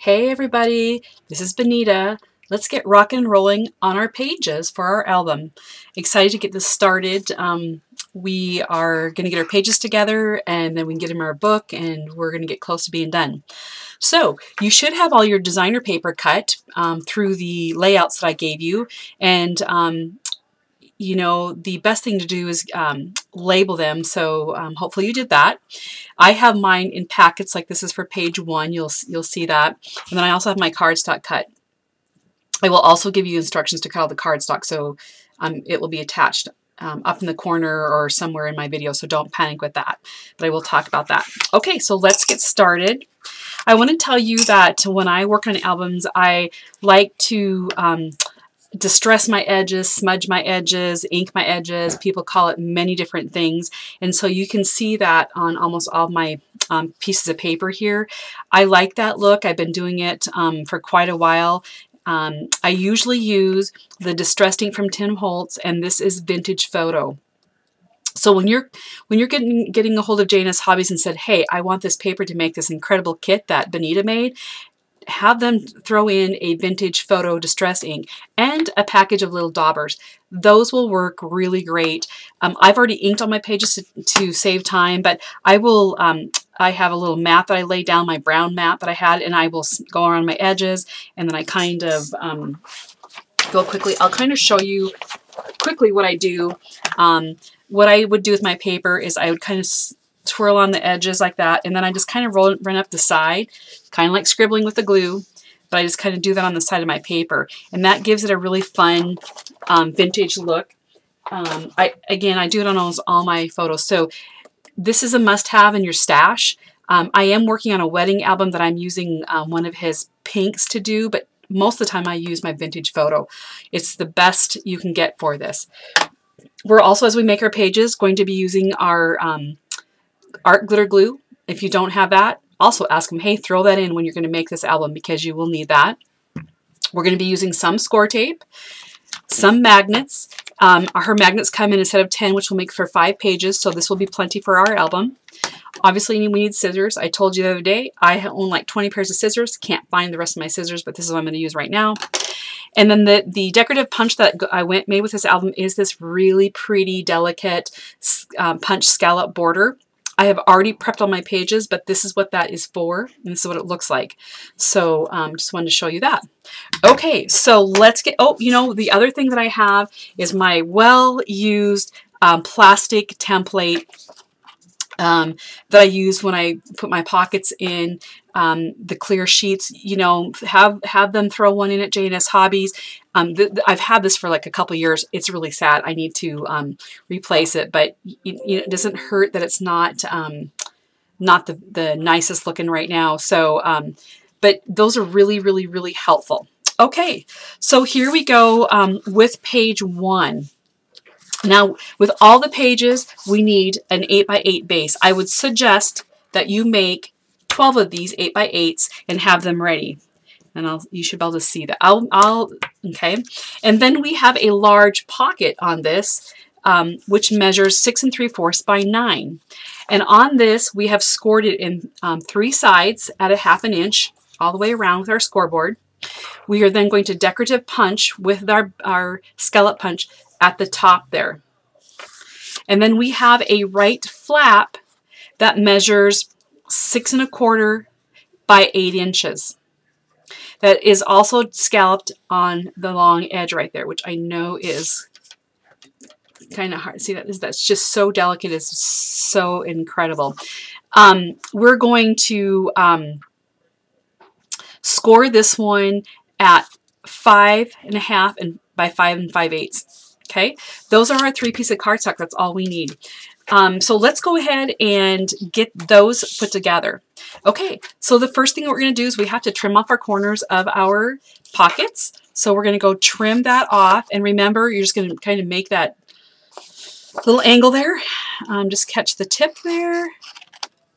Hey everybody, this is Bonita. Let's get rocking and rolling on our pages for our album. Excited to get this started. We are going to get our pages together and then we can get them in our book and we're going to get close to being done. So you should have all your designer paper cut through the layouts that I gave you, and you know, the best thing to do is label them, so hopefully you did that. I have mine in packets, like this is for page 1, you'll see that. And then I also have my cardstock cut. I will also give you instructions to cut out the cardstock, so it will be attached up in the corner or somewhere in my video, so don't panic with that, but I will talk about that. Okay, so let's get started. I want to tell you that when I work on albums, I like to distress my edges, smudge my edges, ink my edges. People call it many different things. And so you can see that on almost all of my pieces of paper here. I like that look. I've been doing it for quite a while. I usually use the distressed ink from Tim Holtz, and this is Vintage Photo. So when you're getting a hold of J&S Hobbies and said, hey, I want this paper to make this incredible kit that Bonita made, have them throw in a Vintage Photo distress ink and a package of little daubers. Those will work really great. I've already inked on my pages to save time, but I will. I have a little mat that I laid down, my brown mat that I had, and I will go around my edges, and then I kind of go quickly. I'll kind of show you quickly what I do. What I would do with my paper is I would kind of twirl on the edges like that, and then I just kind of run up the side, kind of like scribbling with the glue, but I just kind of do that on the side of my paper, and that gives it a really fun vintage look. I do it on almost all my photos, so this is a must-have in your stash. I am working on a wedding album that I'm using one of his pinks to do, but most of the time I use my Vintage Photo. It's the best you can get for this. We're also, as we make our pages, going to be using our art glitter glue. If you don't have that, also ask them, hey, throw that in when you're going to make this album, because you will need that. We're going to be using some score tape, some magnets. Her magnets come in a set of 10, which will make for 5 pages, so this will be plenty for our album. Obviously, we need scissors. I told you the other day, I own like 20 pairs of scissors. Can't find the rest of my scissors, but this is what I'm going to use right now. And then the decorative punch that I made with this album is this really pretty, delicate punch scallop border. I have already prepped all my pages, but this is what that is for, and this is what it looks like. So just wanted to show you that. Okay, so let's get, oh, you know, the other thing that I have is my well-used plastic template that I use when I put my pockets in, the clear sheets. You know, have them throw one in at J&S Hobbies. I've had this for like a couple years. It's really sad. I need to replace it, but it doesn't hurt that it's not the nicest looking right now. So, but those are really, really, really helpful. Okay, so here we go with page 1. Now, with all the pages, we need an 8x8 base. I would suggest that you make 12 of these 8x8s and have them ready. And you should be able to see that. Okay. And then we have a large pocket on this, which measures 6 3/4 by 9. And on this, we have scored it in 3 sides at a 1/2 inch all the way around with our scoreboard. We are then going to decorative punch with our scallop punch at the top there. And then we have a right flap that measures 6 1/4 by 8 inches. That is also scalloped on the long edge right there, which I know is kind of hard. See, that's just so delicate. It's so incredible. We're going to score this one at 5 1/2 and by 5 5/8. Okay, those are our 3 pieces of cardstock. That's all we need. So let's go ahead and get those put together. Okay, so the first thing that we're going to do is we have to trim off our corners of our pockets. So we're going to go trim that off. And remember, you're just going to kind of make that little angle there. Just catch the tip there.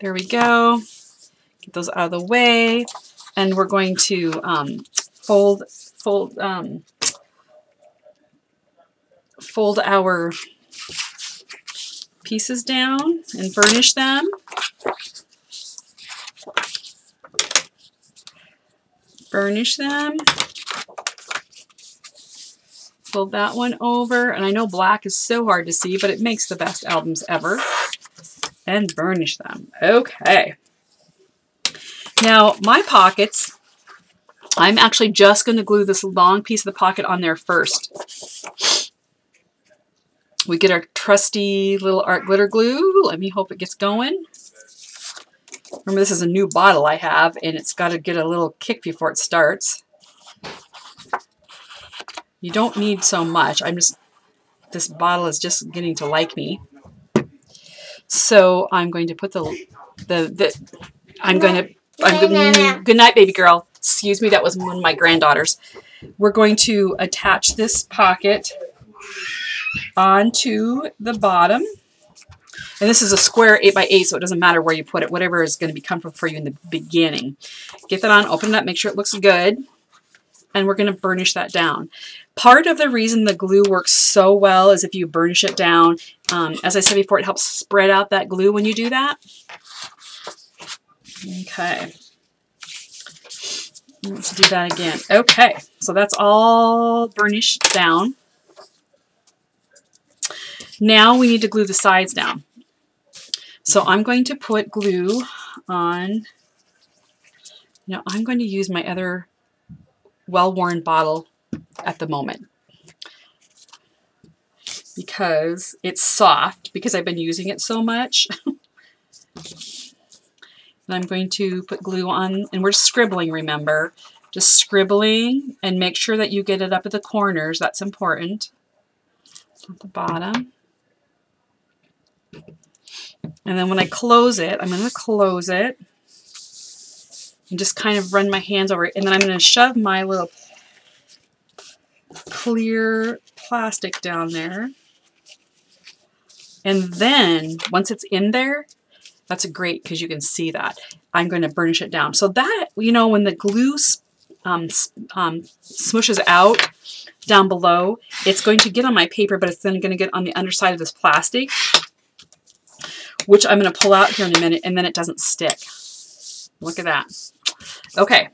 There we go. Get those out of the way. And we're going to fold our pieces down and burnish them. burnish them. Fold that one over, and I know black is so hard to see, but it makes the best albums ever. And burnish them. Okay. Now, my pockets, I'm actually just going to glue this long piece of the pocket on there first. We get our trusty little art glitter glue. Let me hope it gets going. Remember, this is a new bottle I have, and it's got to get a little kick before it starts. You don't need so much. This bottle is just getting to like me. So I'm going to put good night, baby girl. Excuse me, that was one of my granddaughters. We're going to attach this pocket onto the bottom. And this is a square 8x8, so it doesn't matter where you put it, whatever is going to be comfortable for you in the beginning. Get that on, open it up, make sure it looks good. And we're going to burnish that down. Part of the reason the glue works so well is if you burnish it down. As I said before, it helps spread out that glue when you do that. Okay. Let's do that again. Okay, so that's all burnished down. Now we need to glue the sides down. So I'm going to put glue on. Now I'm going to use my other well-worn bottle at the moment because it's soft, because I've been using it so much. And I'm going to put glue on, and we're scribbling, remember. Just scribbling, and make sure that you get it up at the corners. That's important. At the bottom. And then when I close it, I'm going to close it and just kind of run my hands over it. And then I'm going to shove my little clear plastic down there. And then once it's in there, that's great because you can see that. I'm going to burnish it down. So that, you know, when the glue smooshes out down below, it's going to get on my paper, but it's then going to get on the underside of this plastic, which I'm going to pull out here in a minute, and then it doesn't stick. Look at that. Okay.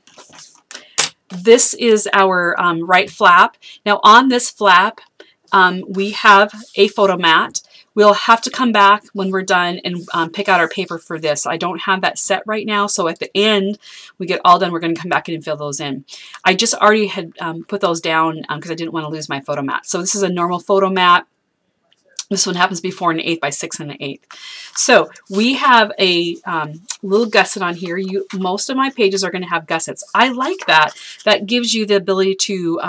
This is our right flap. Now on this flap, we have a photo mat. We'll have to come back when we're done and pick out our paper for this. I don't have that set right now, so at the end, we get all done, we're going to come back in and fill those in. I just already had put those down because I didn't want to lose my photo mat. So this is a normal photo mat. This one happens to be 4 1/8 by 6 1/8. So we have a little gusset on here. Most of my pages are going to have gussets. I like that. That gives you the ability to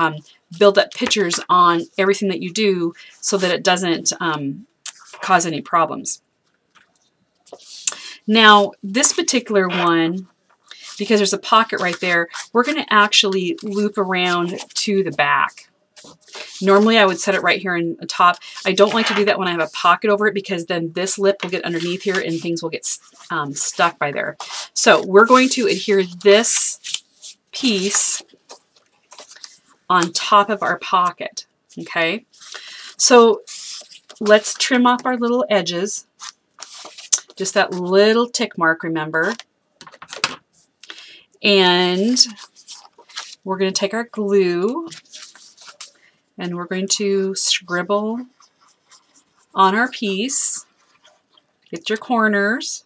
build up pictures on everything that you do so that it doesn't cause any problems. Now, this particular one, because there's a pocket right there, we're going to actually loop around to the back. Normally, I would set it right here in the top. I don't like to do that when I have a pocket over it because then this lip will get underneath here and things will get stuck by there. So we're going to adhere this piece on top of our pocket. Okay, so let's trim off our little edges. Just that little tick mark, remember. And we're going to take our glue and we're going to scribble on our piece. Get your corners.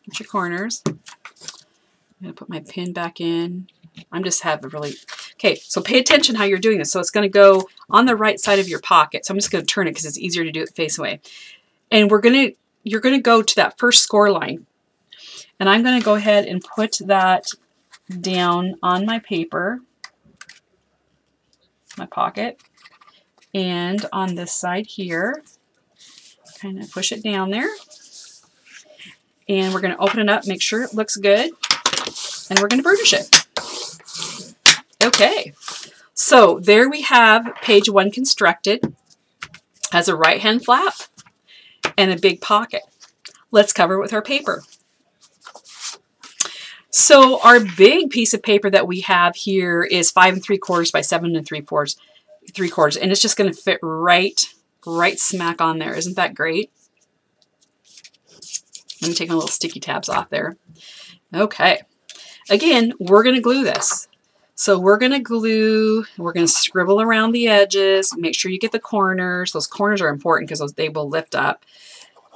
Get your corners. I'm going to put my pin back in. I'm just having really... Okay, so pay attention how you're doing this. So it's going to go on the right side of your pocket. So I'm just going to turn it because it's easier to do it face away. And you're going to go to that first score line. And I'm going to go ahead and put that down on my paper, my pocket, and on this side here. Kind of push it down there. And we're going to open it up, make sure it looks good, and we're going to burnish it. Okay, so there we have page 1 constructed. Has a right hand flap and a big pocket. Let's cover it with our paper. So our big piece of paper that we have here is 5 3/4 by 7 3/4, and it's just going to fit right smack on there. Isn't that great? Let me take my little sticky tabs off there. Okay. Again, we're going to glue this. So we're going to scribble around the edges. Make sure you get the corners. Those corners are important because they will lift up.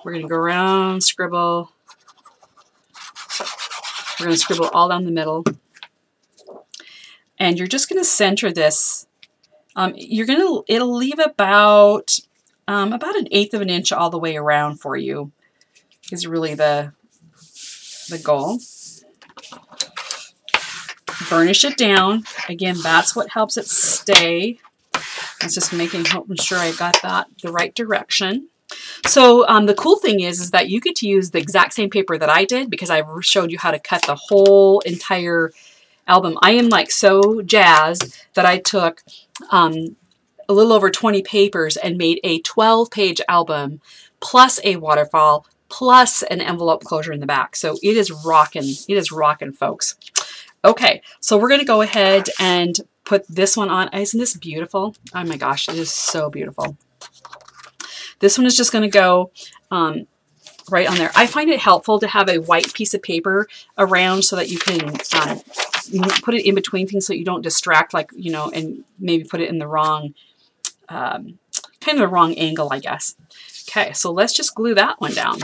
We're going to go around, scribble. We're going to scribble all down the middle. And you're just going to center this. It'll leave about 1/8 of an inch all the way around for you is really the goal. Burnish it down. Again, that's what helps it stay. I was just hoping sure I got that the right direction. So the cool thing is that you get to use the exact same paper that I did because I showed you how to cut the whole entire album. I am like so jazzed that I took a little over 20 papers and made a 12-page album plus a waterfall plus an envelope closure in the back. So it is rocking. It is rocking, folks. Okay, so we're going to go ahead and put this one on. Isn't this beautiful? Oh my gosh, it is so beautiful. This one is just going to go right on there. I find it helpful to have a white piece of paper around so that you can put it in between things so you don't distract, like, you know, and maybe put it in the wrong, kind of the wrong angle, I guess. Okay, so let's just glue that one down.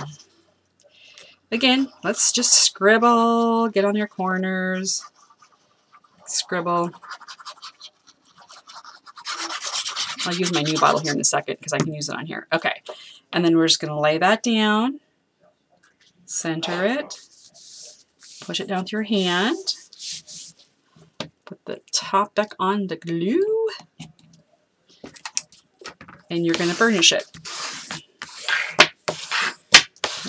Again, let's just scribble, get on your corners, scribble. I'll use my new bottle here in a second because I can use it on here. Okay, and then we're just going to lay that down, center it, push it down with your hand, put the top back on the glue, and you're going to burnish it.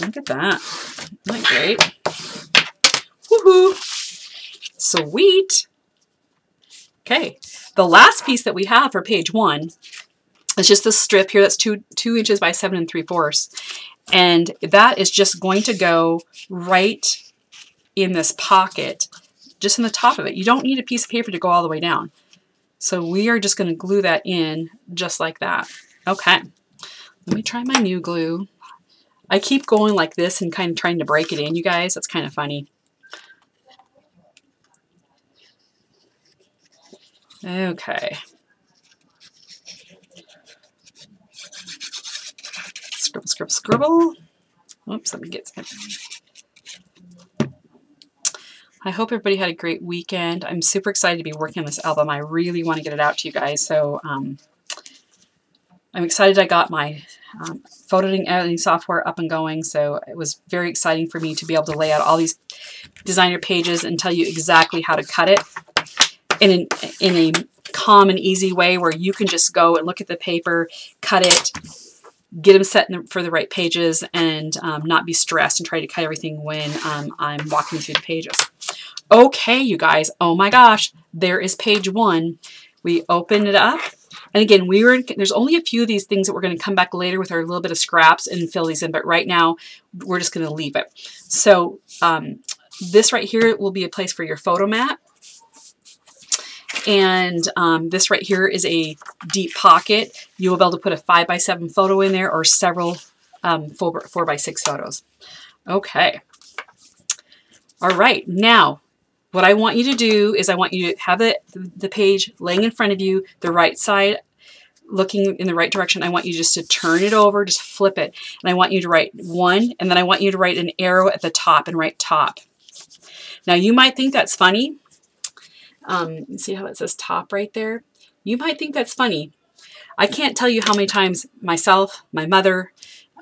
Look at that. Isn't that great? Woohoo! Sweet! Okay, the last piece that we have for page 1 is just this strip here that's 2 inches by 7 3/4. And that is just going to go right in this pocket, just in the top of it. You don't need a piece of paper to go all the way down. So we are just going to glue that in just like that. Okay, let me try my new glue. I keep going like this and kind of trying to break it in, you guys. That's kind of funny. Okay. Scribble, scribble, scribble. Oops, let me get some. I hope everybody had a great weekend. I'm super excited to be working on this album. I really want to get it out to you guys. So I'm excited I got my photo editing software up and going. So it was very exciting for me to be able to lay out all these designer pages and tell you exactly how to cut it in a calm and easy way where you can just go and look at the paper, cut it, get them set for the right pages, and not be stressed and try to cut everything when I'm walking through the pages. Okay, you guys. Oh my gosh. There is page 1. We open it up. And again, there's only a few of these things that we're going to come back later with our little bit of scraps and fill these in. But right now, we're just going to leave it. So this right here will be a place for your photo mat. And this right here is a deep pocket. You will be able to put a 5x7 photo in there or several 4x6 photos. Okay. All right. Now, what I want you to do is I want you to have the page laying in front of you, the right side looking in the right direction. I want you just to turn it over, just flip it. And I want you to write 1, and then I want you to write an arrow at the top and write top. Now, you might think that's funny. You see how it says top right there? You might think that's funny. I can't tell you how many times myself, my mother,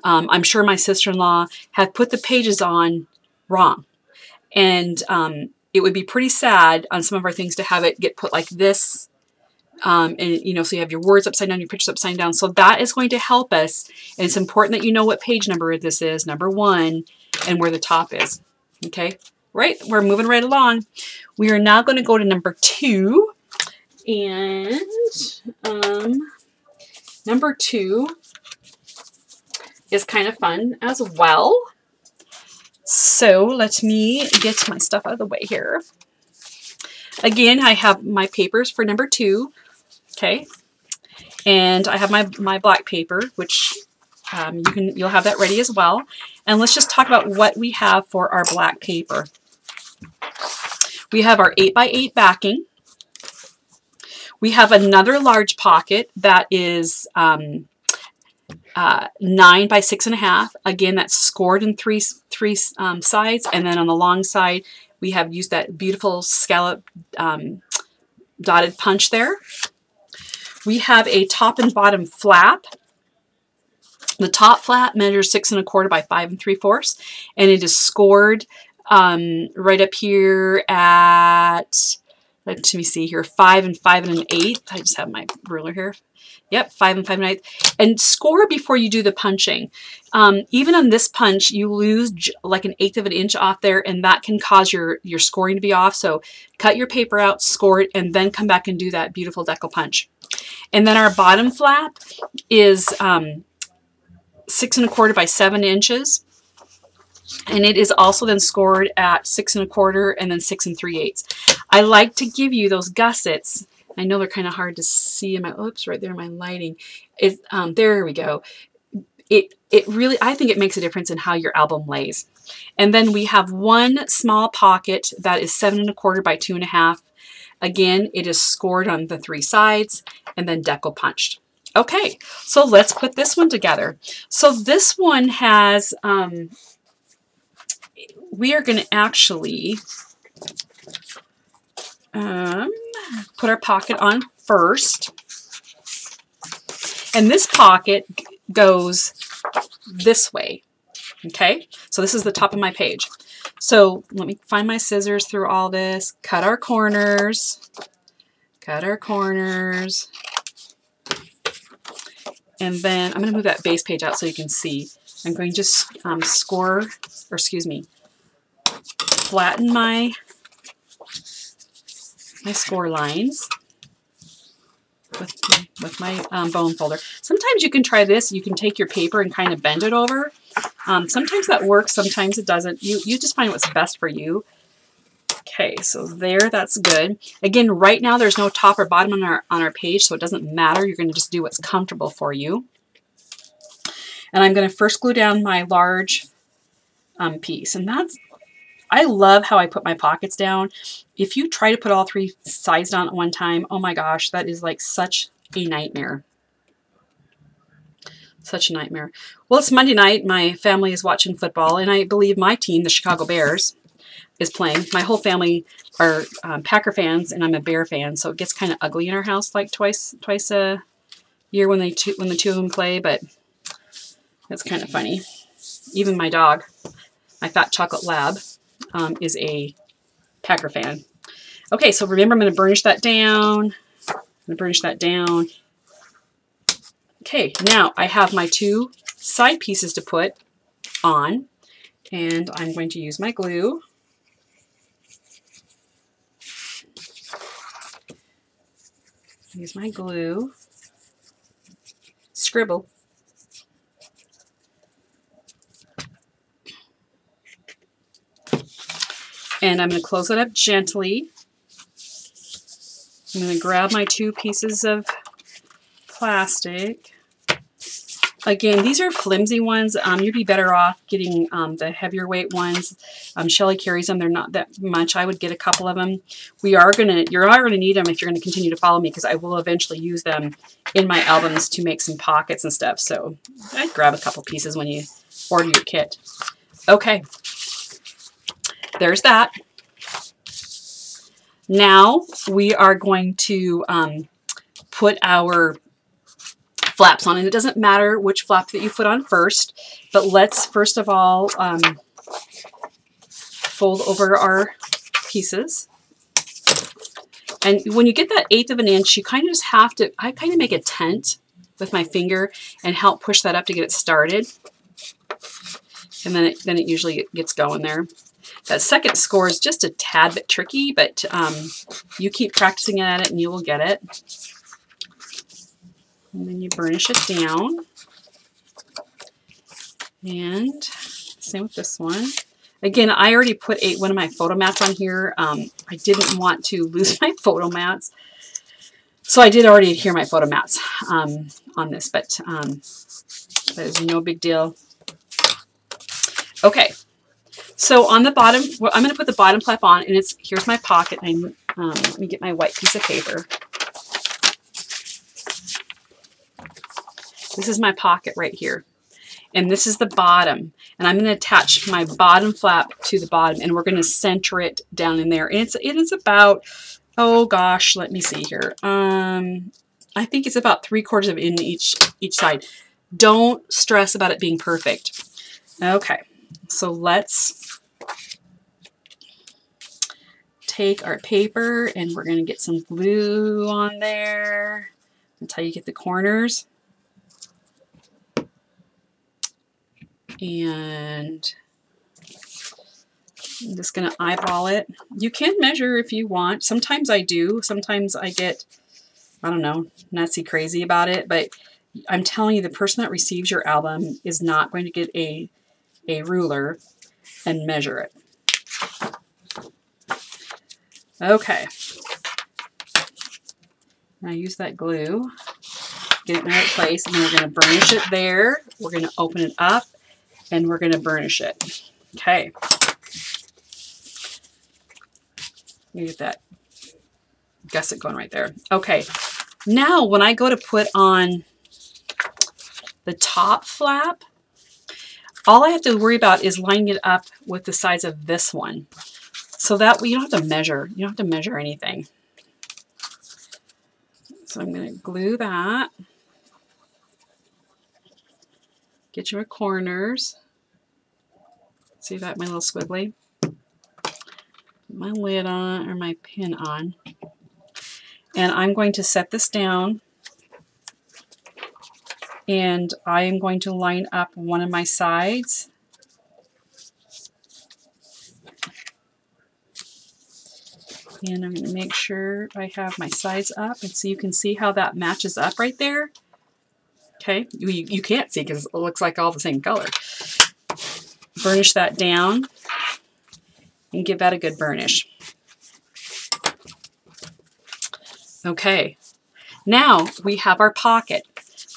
I'm sure my sister-in-law have put the pages on wrong. And it would be pretty sad on some of our things to have it get put like this. And, you know, so you have your words upside down, your pictures upside down. So that is going to help us. And it's important that you know what page number this is, number 1, and where the top is. Okay, right? We're moving right along. We are now going to go to number 2. And number 2 is kind of fun as well. So let me get my stuff out of the way here. Again, I have my papers for number 2. Okay. And I have my black paper, which you'll have that ready as well. And let's just talk about what we have for our black paper. We have our 8x8 backing. We have another large pocket that is 9 by 6.5. Again, that's scored in three sides, and then on the long side, we have used that beautiful scallop dotted punch there. We have a top and bottom flap. The top flap measures 6 1/4 by 5 3/4, and it is scored right up here at, let me see here, 5 5 1/8. I just have my ruler here. Yep, 5 5 1/8. And score before you do the punching. Even on this punch, you lose like 1/8 of an inch off there, and that can cause your scoring to be off. So cut your paper out, score it, and then come back and do that beautiful decal punch. And then our bottom flap is 6 1/4 by 7 inches. And it is also then scored at 6 1/4 and then 6 3/8. I like to give you those gussets. I know they're kind of hard to see in my, oops, right there in my lighting. There we go. It really, I think it makes a difference in how your album lays. And then we have one small pocket that is 7 1/4 by 2.5. Again, it is scored on the 3 sides and then decal punched. Okay, so let's put this one together. So this one has, we are going to actually put our pocket on first. And this pocket goes this way. Okay, so this is the top of my page. So let me find my scissors through all this, cut our corners, and then I'm going to move that base page out so you can see. I'm going to just flatten my score lines with my bone folder. Sometimes you can try this. You can take your paper and kind of bend it over. Sometimes that works, sometimes it doesn't. You just find what's best for you. Okay, so there, that's good. Again, right now there's no top or bottom on our page, so it doesn't matter. You're going to just do what's comfortable for you. And I'm going to first glue down my large piece, and I love how I put my pockets down. If you try to put all 3 sides down at one time, oh my gosh, that is like such a nightmare. Such a nightmare. Well, it's Monday night. My family is watching football, and I believe my team, the Chicago Bears, is playing. My whole family are Packer fans, and I'm a Bear fan, so it gets kind of ugly in our house like twice a year when the two of them play, but it's kind of funny. Even my dog, my fat chocolate lab, is a Packer fan. Okay, so remember, I'm going to burnish that down. Okay, now I have my 2 side pieces to put on, and I'm going to use my glue. Scribble. And I'm going to close it up gently. I'm going to grab my 2 pieces of plastic. Again, these are flimsy ones. You'd be better off getting the heavier weight ones. Shelly carries them. They're not that much. I would get a couple of them. You're going to need them if you're going to continue to follow me, because I will eventually use them in my albums to make some pockets and stuff. So I'd grab a couple pieces when you order your kit. Okay, there's that. Now we are going to put our flaps on, and it doesn't matter which flap that you put on first, but let's first of all fold over our pieces. And when you get that 1/8 of an inch, you kind of just have to, I kind of make a tent with my finger and help push that up to get it started. And then it usually gets going there. That second score is just a tad bit tricky, but you keep practicing at it and you will get it. And then you burnish it down. And same with this one. Again, I already put one of my photo mats on here. I didn't want to lose my photo mats, so I did already adhere my photo mats on this, but that is no big deal. Okay, So on the bottom, well, I'm going to put the bottom flap on, and here's my pocket. Let me get my white piece of paper. This is my pocket right here. And this is the bottom. And I'm going to attach my bottom flap to the bottom, and we're going to center it down in there. And it is about, oh gosh, let me see here. I think it's about 3/4 of an inch each side. Don't stress about it being perfect. Okay, so let's take our paper, and we're going to get some glue on there. That's how you get the corners. And I'm just going to eyeball it. You can measure if you want. Sometimes I do. Sometimes I get, I don't know, nutsy crazy about it. But I'm telling you, the person that receives your album is not going to get a ruler and measure it. Okay. Now use that glue. Get it in the right place. And then we're going to burnish it there. We're going to open it up. And we're going to burnish it. Okay. You get that gusset going right there. Okay. Now, when I go to put on the top flap, all I have to worry about is lining it up with the size of this one. So that way you don't have to measure. You don't have to measure anything. So I'm going to glue that. Get your corners. See that, my little squiggly? Put my lid on, or my pin on. And I'm going to set this down. And I am going to line up one of my sides. And I'm going to make sure I have my sides up. And so you can see how that matches up right there. Okay, you can't see because it looks like all the same color. Burnish that down and give that a good burnish. Okay, now we have our pocket.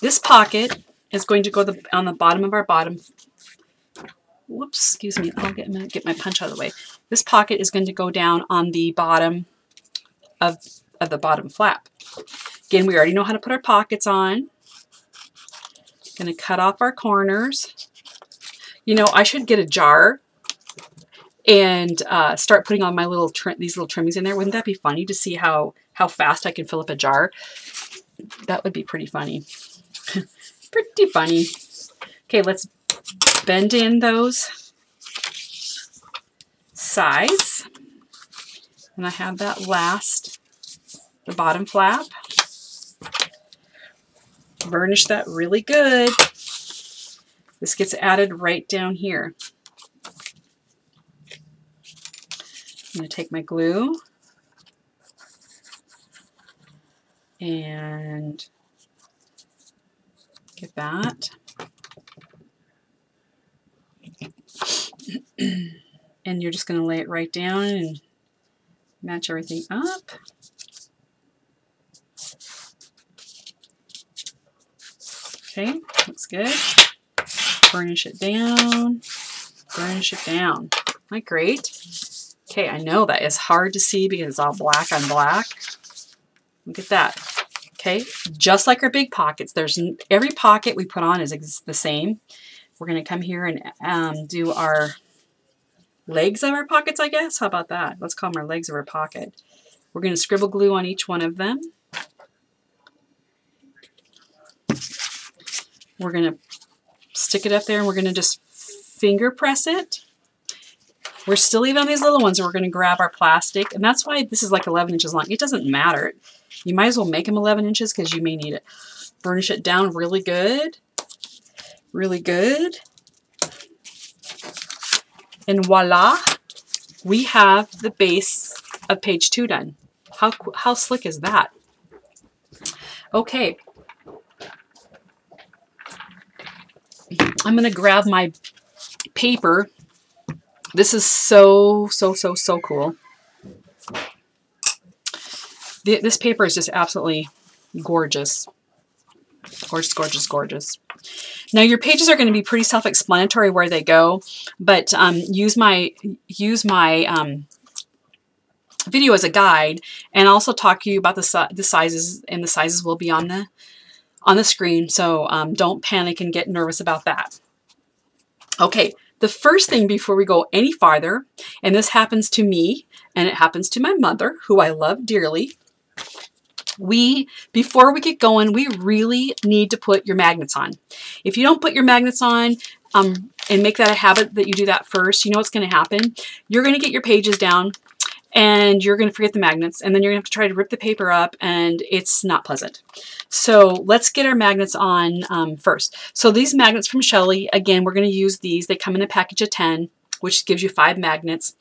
This pocket is going to go on the bottom of our bottom. Whoops, excuse me. I'll get my punch out of the way. This pocket is going to go down on the bottom of the bottom flap. Again, we already know how to put our pockets on. Going to cut off our corners. You know, I should get a jar and start putting on my little these little trimmings in there. Wouldn't that be funny to see how fast I can fill up a jar? That would be pretty funny. Pretty funny. Okay, let's bend in those sides. And I have that the bottom flap. Burnish that really good. This gets added right down here. I'm going to take my glue and get that. And you're just going to lay it right down and match everything up. Okay, looks good. Burnish it down. Burnish it down. Not great. Okay, I know that is hard to see because it's all black on black. Look at that. Okay, just like our big pockets, every pocket we put on is the same. We're going to come here and do our legs of our pockets, I guess. How about that? Let's call them our legs of our pocket. We're going to scribble glue on each one of them. We're going to stick it up there and we're going to just finger press it. We're still leaving on these little ones, and we're going to grab our plastic. And that's why this is like 11 inches long. It doesn't matter. You might as well make them 11 inches because you may need it. Burnish it down really good. Really good. And voila, we have the base of page 2 done. How slick is that? Okay. I'm going to grab my paper. This is so cool. This paper is just absolutely gorgeous. Gorgeous, gorgeous, gorgeous. Now your pages are going to be pretty self-explanatory where they go, but use my video as a guide, and also talk to you about the sizes, and the sizes will be on the screen. So don't panic and get nervous about that. Okay, the first thing before we go any farther, and this happens to me and it happens to my mother, who I love dearly, before we get going, we really need to put your magnets on. If you don't put your magnets on and make that a habit that you do that first, you know what's going to happen? You're going to get your pages down and you're going to forget the magnets, and then you're going to have to try to rip the paper up, and it's not pleasant. So let's get our magnets on first. So these magnets from Shelly, again, we're going to use these. They come in a package of 10, which gives you 5 magnets.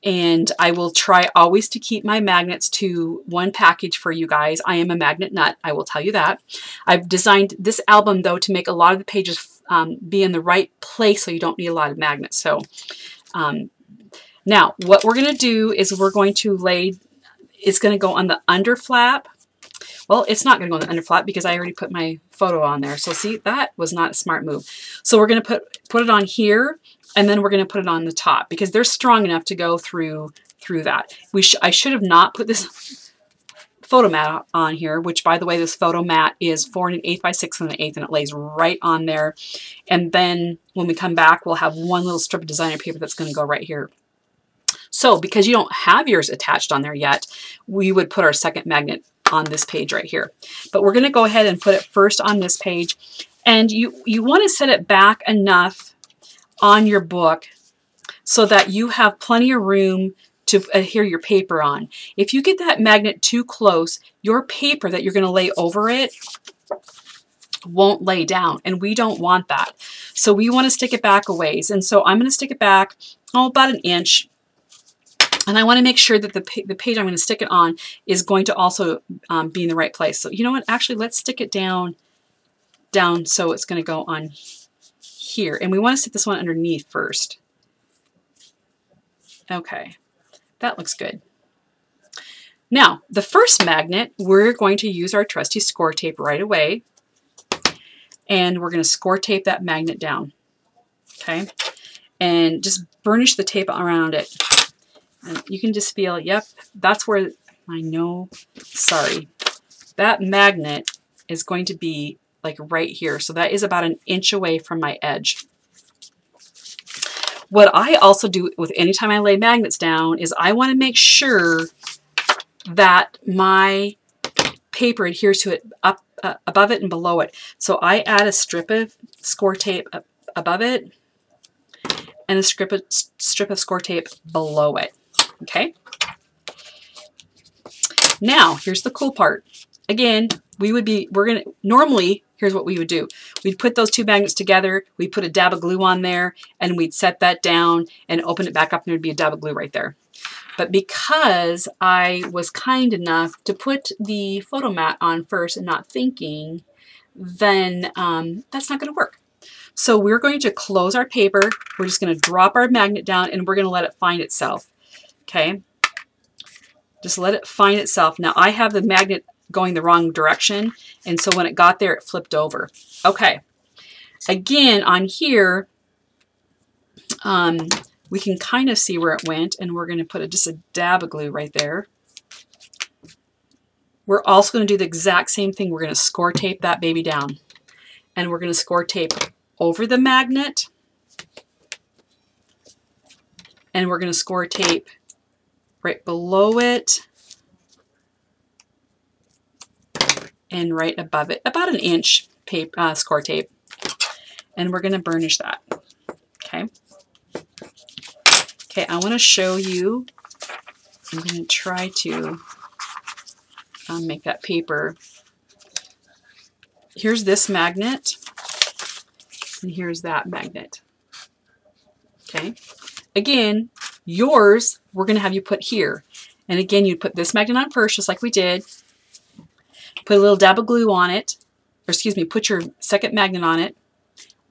And I will try always to keep my magnets to 1 package for you guys. I am a magnet nut, I will tell you that. I've designed this album, though, to make a lot of the pages be in the right place, so you don't need a lot of magnets. So now what we're going to do is we're going to lay, it's going to go on the under flap. Well, it's not going to go on the under flap because I already put my photo on there. So see, that was not a smart move. So we're going to put it on here, and then we're going to put it on the top because they're strong enough to go through that. I should have not put this photo mat on here, which, by the way, this photo mat is 4 1/8 by 6 1/8, and it lays right on there. And then when we come back, we'll have one little strip of designer paper that's going to go right here. So because you don't have yours attached on there yet, we would put our second magnet on this page right here. But we're going to go ahead and put it first on this page. And you want to set it back enough on your book so that you have plenty of room to adhere your paper on. If you get that magnet too close, your paper that you're going to lay over it won't lay down, and we don't want that. So we want to stick it back a ways. And so I'm going to stick it back, about 1 inch. And I want to make sure that the page I'm going to stick it on is going to also be in the right place. So you know what? Actually, let's stick it down so it's going to go on here. And we want to stick this one underneath first. Okay, that looks good. Now, the first magnet, we're going to use our trusty score tape right away. And we're going to score tape that magnet down. Okay, and just burnish the tape around it. And you can just feel, yep, that's where, I know, sorry, that magnet is going to be like right here. So that is about 1 inch away from my edge. What I also do with anytime I lay magnets down is I want to make sure that my paper adheres to it up above it and below it. So I add a strip of score tape above it and a strip of score tape below it. Okay. Now, here's the cool part. Again, normally, here's what we would do. We'd put those 2 magnets together, we'd put a dab of glue on there, and we'd set that down and open it back up, and there'd be a dab of glue right there. But because I was kind enough to put the photo mat on first and not thinking, then that's not going to work. So we're going to close our paper, we're just going to drop our magnet down, and we're going to let it find itself. Okay, just let it find itself. Now I have the magnet going the wrong direction, and so when it got there, it flipped over. Okay, again on here, we can kind of see where it went, and we're going to put just a dab of glue right there. We're also going to do the exact same thing. We're going to score tape that baby down, and we're going to score tape over the magnet, and we're going to score tape right below it and right above it, about 1 inch score tape, and we're going to burnish that. Okay. Okay, I want to show you. I'm going to try to make that paper. Here's this magnet, and here's that magnet. Okay. Again, yours, we're going to have you put here. And again, you put this magnet on first, just like we did. Put a little dab of glue on it. Or excuse me, put your second magnet on it.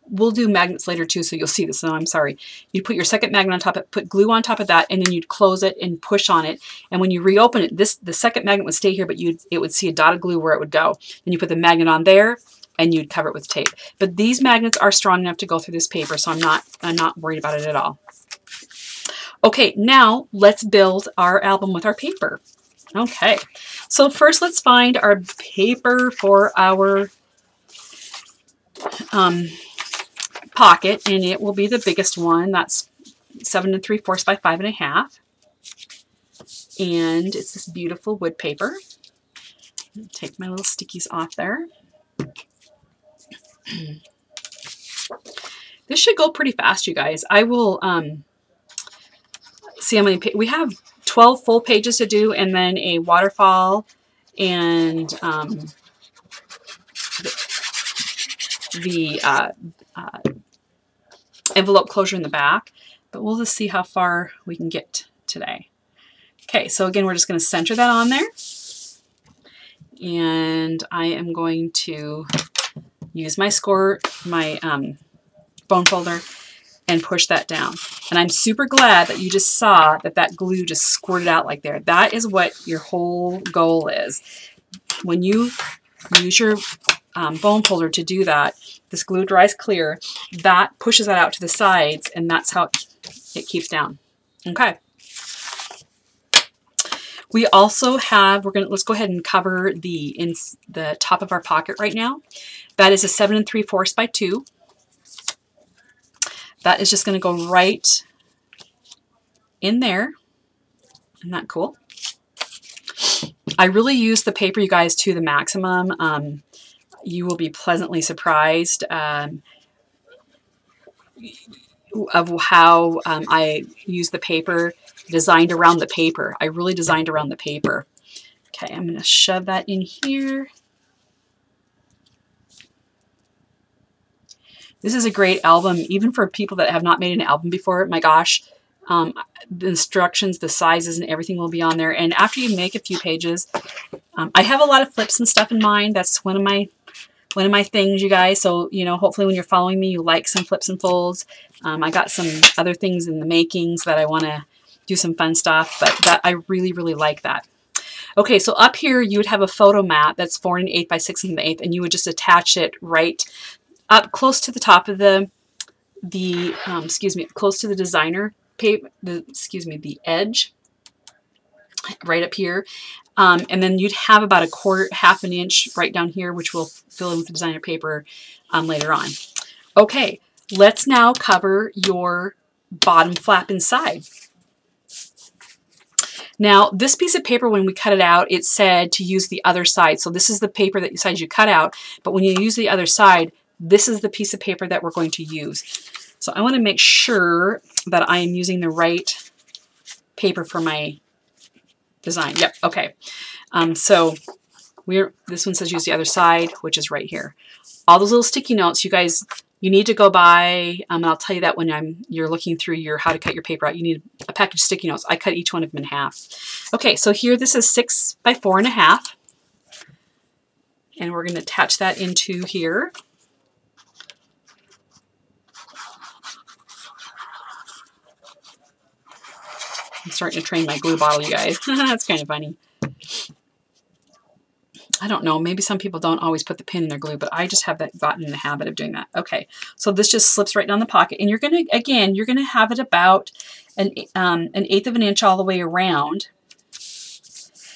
We'll do magnets later too, so you'll see this. No, I'm sorry. You'd put your second magnet on top of it, put glue on top of that, and then you'd close it and push on it. And when you reopen it, the second magnet would stay here, but it would see a dot of glue where it would go. Then you put the magnet on there, and you'd cover it with tape. But these magnets are strong enough to go through this paper, so I'm not worried about it at all. Okay, now let's build our album with our paper. Okay, so first let's find our paper for our pocket, and it will be the biggest one. That's 7 3/4 by 5 1/2, and it's this beautiful wood paper. Take my little stickies off there. This should go pretty fast, you guys. I will see how many we have. 12 full pages to do, and then a waterfall and the envelope closure in the back. But we'll just see how far we can get today. Okay, so again, we're just going to center that on there. And I am going to use my bone folder and push that down. And I'm super glad that you just saw that that glue just squirted out like there. That is what your whole goal is. When you use your bone folder to do that, this glue dries clear, that pushes that out to the sides, and that's how it keeps down. Okay. We also have, let's go ahead and cover the top of our pocket right now. That is a 7 3/4 by 2. That is just going to go right in there. Isn't that cool? I really use the paper, you guys, to the maximum. You will be pleasantly surprised of how I use the paper, designed around the paper. I really designed around the paper. Okay, I'm going to shove that in here. This is a great album, even for people that have not made an album before. My gosh, the instructions, the sizes, and everything will be on there. And after you make a few pages, I have a lot of flips and stuff in mind. That's one of my things, you guys. So, you know, hopefully when you're following me, you like some flips and folds. I got some other things in the makings that I want to do some fun stuff, but that I really, really like that. Okay, so up here you would have a photo mat that's 4 1/8 by 6 1/8, and you would just attach it right up close to the top of the close to the designer paper, the edge, right up here. And then you'd have about half an inch right down here, which we'll fill in with the designer paper later on. Okay, let's now cover your bottom flap inside. Now, this piece of paper, when we cut it out, it said to use the other side. So this is the paper that you cut out, but when you use the other side, this is the piece of paper that we're going to use. So I want to make sure that I am using the right paper for my design. Yep, okay. So this one says use the other side, which is right here. All those little sticky notes, you guys, you need to go by, and I'll tell you that when you're looking through your how to cut your paper out, you need a package of sticky notes. I cut each one of them in half. Okay, so here this is 6 by 4 1/2. And we're going to attach that into here. I'm starting to train my glue bottle, you guys. That's kind of funny. I don't know, maybe some people don't always put the pin in their glue, but I just have gotten in the habit of doing that. Okay, so this just slips right down the pocket, and you're gonna have it about an 1/8 of an inch all the way around.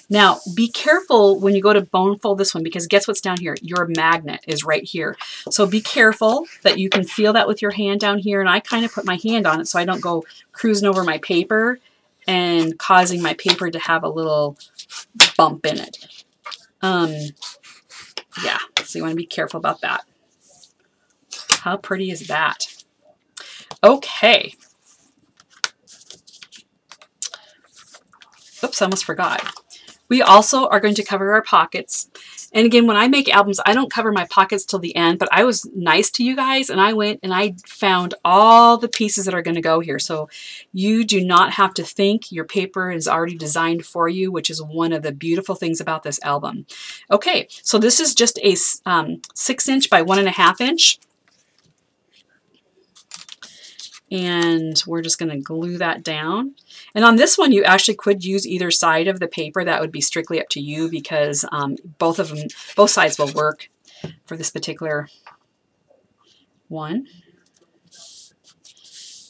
Now, be careful when you go to bone fold this one, because guess what's down here? Your magnet is right here. So be careful that you can feel that with your hand down here, and I kind of put my hand on it so I don't go cruising over my paper and causing my paper to have a little bump in it. Yeah, so you want to be careful about that. How pretty is that? Okay. Oops, I almost forgot. We also are going to cover our pockets. And again, when I make albums, I don't cover my pockets till the end, but I was nice to you guys, and I went and I found all the pieces that are going to go here. So you do not have to think. Your paper is already designed for you, which is one of the beautiful things about this album. Okay, so this is just a 6 inch by 1 1/2 inch. And we're just going to glue that down. And on this one, you actually could use either side of the paper. That would be strictly up to you, because both sides will work. for this particular one.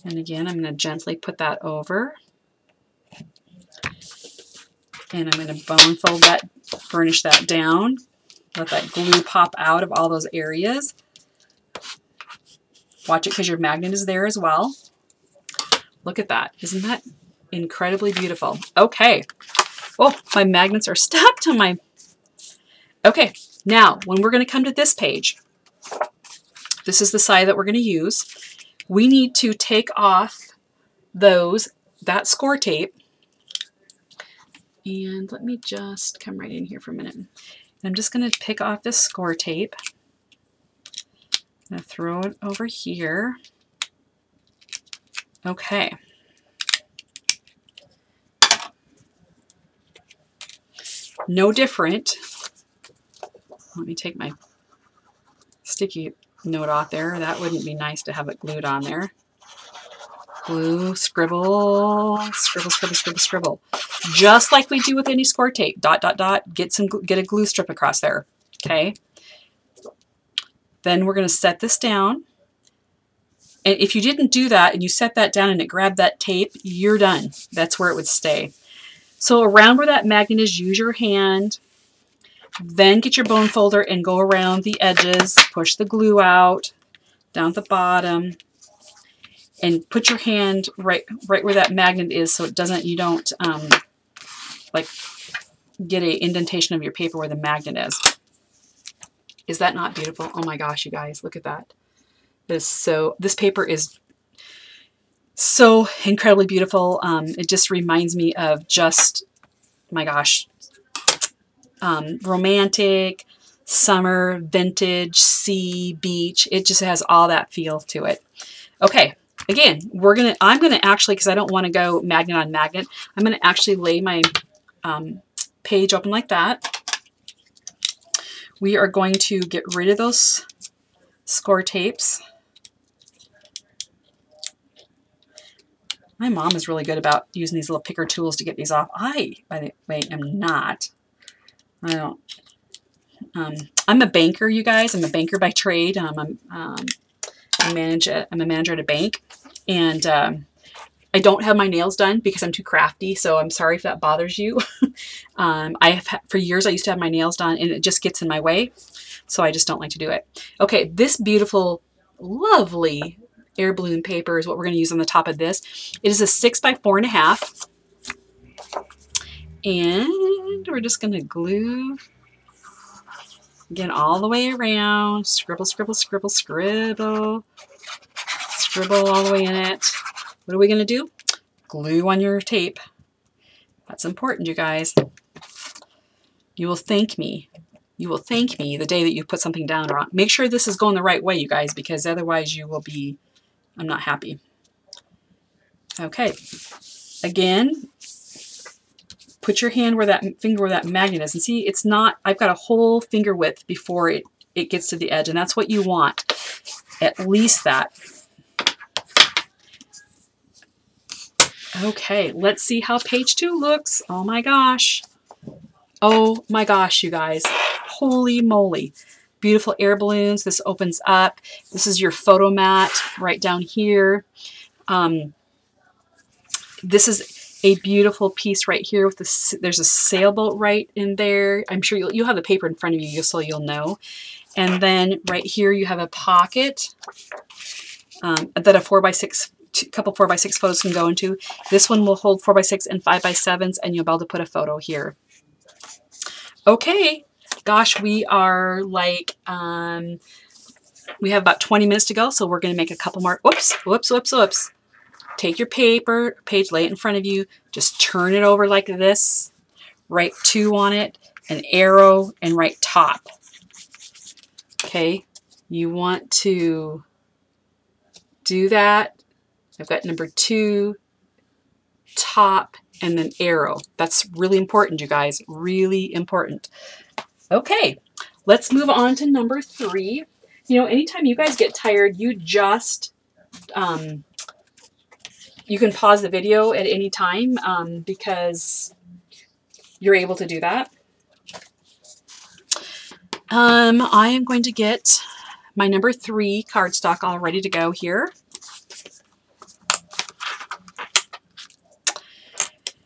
And again, I'm going to gently put that over. And I'm going to bone fold that, burnish that down. Let that glue pop out of all those areas. Watch it because your magnet is there as well. Look at that. Isn't that incredibly beautiful? Okay. Oh, my magnets are stuck to my... Okay, now when we're going to come to this page, this is the side that we're going to use. We need to take off that score tape. And let me just come right in here for a minute. I'm just going to pick off this score tape. I'm going to throw it over here. Okay. No different. Let me take my sticky note off there. That wouldn't be nice to have it glued on there. Glue, scribble, scribble, scribble, scribble, scribble. Just like we do with any score tape. Dot, dot, dot. Get a glue strip across there. Okay. Then we're going to set this down. And if you didn't do that and you set that down and it grabbed that tape, you're done. That's where it would stay. So around where that magnet is, use your hand. Then get your bone folder and go around the edges. Push the glue out down at the bottom. And put your hand right where that magnet is so it doesn't, you don't like get a indentation of your paper where the magnet is. Is that not beautiful? Oh my gosh, you guys, look at that. This paper is so incredibly beautiful. It just reminds me of just, my gosh, romantic, summer, vintage, sea, beach. It just has all that feel to it. Okay, again, I'm gonna actually, because I don't want to go magnet on magnet, I'm gonna actually lay my page open like that. We are going to get rid of those score tapes. My mom is really good about using these little picker tools to get these off. I, by the way, am not. I don't. I'm a banker, you guys. I'm a banker by trade. I'm a manager at a bank, and I don't have my nails done because I'm too crafty. So I'm sorry if that bothers you. For years I used to have my nails done, and it just gets in my way. So I just don't like to do it. Okay, this beautiful, lovely air balloon paper is what we're going to use on the top of this. It is a 6 by 4.5, and we're just going to glue again all the way around. Scribble, scribble, scribble, scribble, scribble all the way in it. What are we going to do? Glue on your tape. That's important, you guys. You will thank me. You will thank me the day that you put something down wrong. Make sure this is going the right way, you guys, because otherwise you will be, I'm not happy. Okay. Again, put your hand where that finger where that magnet is. And see, it's not, I've got a whole finger width before it gets to the edge, and that's what you want. At least that. Okay, let's see how page 2 looks. Oh my gosh. Oh my gosh, you guys. Holy moly. Beautiful air balloons. This opens up. This is your photo mat right down here. This is a beautiful piece right here with this. There's a sailboat right in there. I'm sure you'll have the paper in front of you so you'll know. And then right here you have a pocket that a 4x6 couple 4x6 photos can go into. This one will hold 4x6 and 5x7s, and you'll be able to put a photo here. Okay, gosh, we are like, we have about 20 minutes to go, so we're going to make a couple more. Whoops, whoops, whoops, whoops. Take your page, lay it in front of you, just turn it over like this, write 2 on it, an arrow, and write top. Okay, you want to do that. I've got number 2, top, and then arrow. That's really important, you guys. Really important. Okay, let's move on to number 3. You know, anytime you guys get tired, you just, you can pause the video at any time because you're able to do that. I am going to get my number 3 cardstock all ready to go here.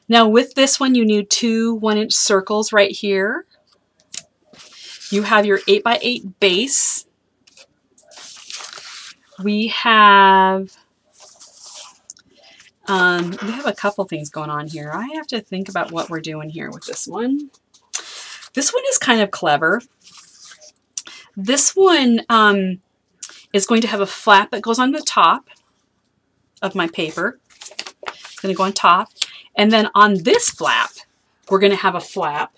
Now with this one, you need 2 1-inch circles right here. You have your 8x8 base. We have a couple things going on here. I have to think about what we're doing here with this one. This one is kind of clever. This one is going to have a flap that goes on the top of my paper. It's going to go on top. And then on this flap, we're going to have a flap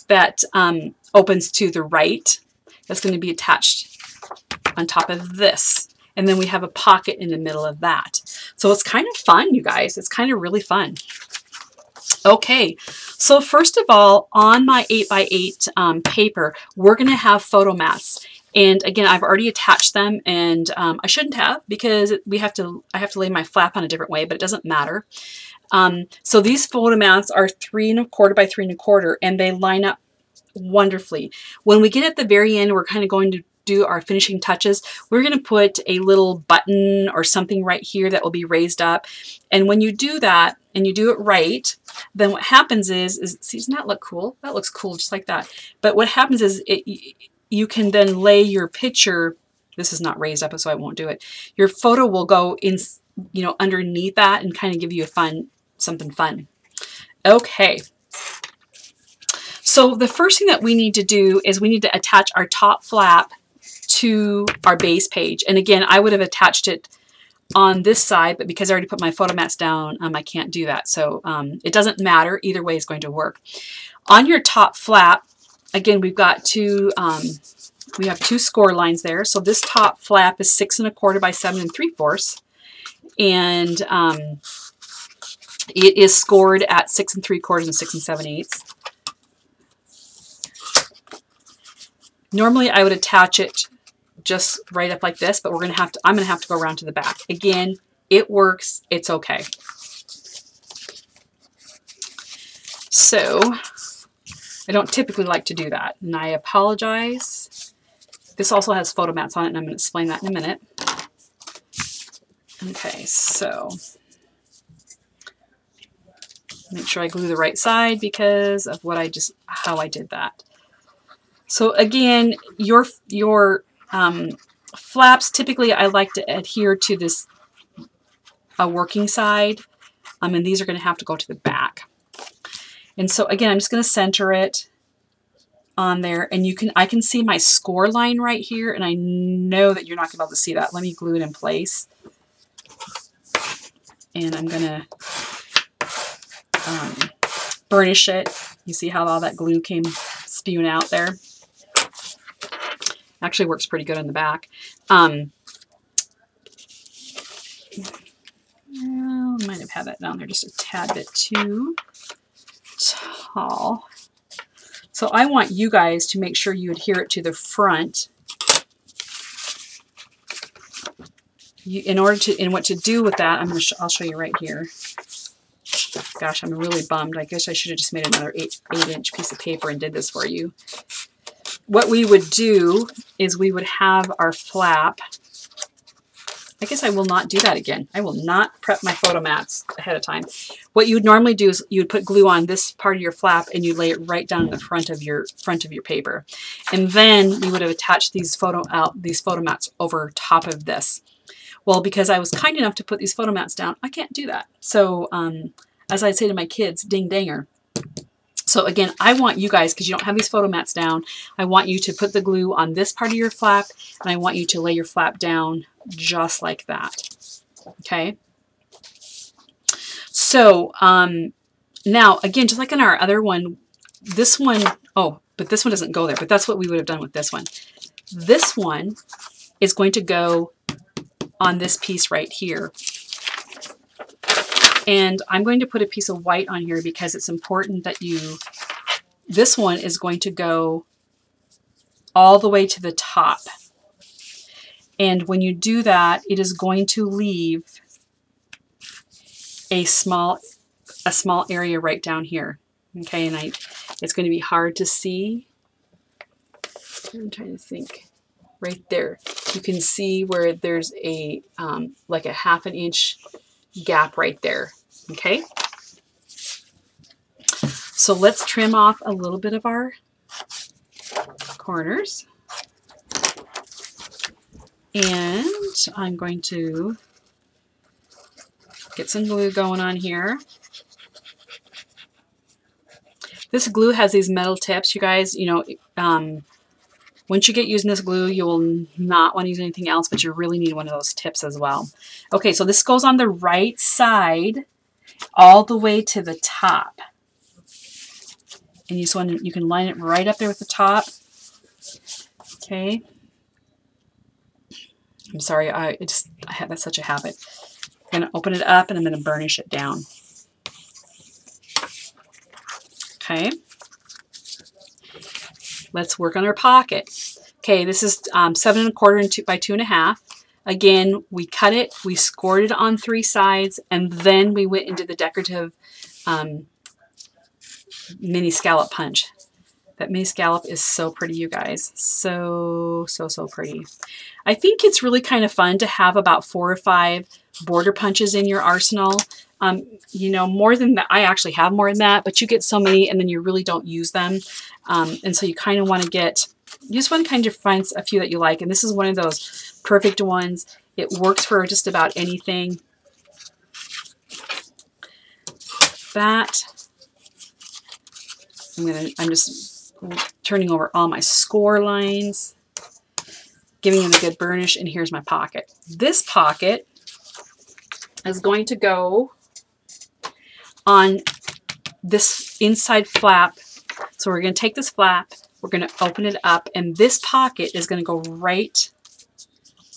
that opens to the right. That's going to be attached on top of this. And then we have a pocket in the middle of that. So it's kind of fun, you guys. It's kind of really fun. Okay, so first of all, on my 8x8 paper, we're going to have photo mats. And again, I've already attached them, and I shouldn't have, because I have to lay my flap on a different way, but it doesn't matter. So these photo mats are 3 1/4 by 3 1/4, and they line up wonderfully. When we get at the very end, we're kind of going to do our finishing touches. We're going to put a little button or something right here that will be raised up. And when you do that, and you do it right, then what happens is see, doesn't that look cool? That looks cool, just like that. But what happens is you can then lay your picture. This is not raised up, so I won't do it. Your photo will go in, you know, underneath that and kind of give you something fun. Okay. So the first thing that we need to do is we need to attach our top flap to our base page. And again, I would have attached it on this side, but because I already put my photo mats down, I can't do that. So it doesn't matter. Either way is going to work. On your top flap, again, we've got we have 2 score lines there. So this top flap is 6 1/4 by 7 3/4. And it is scored at 6 3/4 and 6 7/8. Normally I would attach it just right up like this, but I'm going to have to go around to the back. Again, it works. It's okay. So I don't typically like to do that, and I apologize. This also has photo mats on it, and I'm going to explain that in a minute. Okay, so make sure I glue the right side because of how I did that. So again, your flaps, typically I like to adhere to this working side, and these are going to have to go to the back. And so again, I'm just going to center it on there, and I can see my score line right here, and I know that you're not going to be able to see that. Let me glue it in place, and I'm going to burnish it. You see how all that glue came spewing out there? Actually works pretty good on the back. Well, might have had that down there just a tad bit too tall. So I want you guys to make sure you adhere it to the front. And what to do with that, I'll show you right here. Gosh, I'm really bummed. I guess I should have just made another 8-inch piece of paper and did this for you. What we would do is we would have our flap. I guess I will not do that again. I will not prep my photo mats ahead of time. What you would normally do is you would put glue on this part of your flap, and you lay it right down in the front of your paper. And then you would have attached these photo mats over top of this. Well, because I was kind enough to put these photo mats down, I can't do that. So as I'd say to my kids, ding danger. So again, I want you guys, because you don't have these photo mats down, I want you to put the glue on this part of your flap, and I want you to lay your flap down just like that. Okay? So now, again, just like in our other one, this one, oh, but this one doesn't go there, but that's what we would have done with this one. This one is going to go on this piece right here. And I'm going to put a piece of white on here because it's important that this one is going to go all the way to the top. And when you do that, it is going to leave a small area right down here. Okay, and it's going to be hard to see. I'm trying to think. Right there, you can see where there's a like a 1/2 inch gap right there. Okay, so let's trim off a little bit of our corners, and I'm going to get some glue going on here. This glue has these metal tips, you guys. You know, once you get using this glue, you will not want to use anything else, but you really need one of those tips as well. Okay, so this goes on the right side all the way to the top. And you just want to, you can line it right up there with the top. Okay. I'm sorry, I have that's such a habit. I'm going to open it up and I'm going to burnish it down. Okay. Let's work on our pocket. Okay, this is 7 1/4 by 2 1/2. Again, we cut it, we scored it on 3 sides, and then we went into the decorative mini scallop punch. That mini scallop is so pretty, you guys. So pretty. I think it's really kind of fun to have about 4 or 5 border punches in your arsenal. You know, more than that, I actually have more than that, but you get so many and then you really don't use them. And so you kind of want to get, you just want to kind of find a few that you like. And this is one of those perfect ones. It works for just about anything. That, I'm just turning over all my score lines, giving them a good burnish, and here's my pocket. This pocket is going to go on this inside flap. So we're going to take this flap, we're going to open it up, and this pocket is going to go right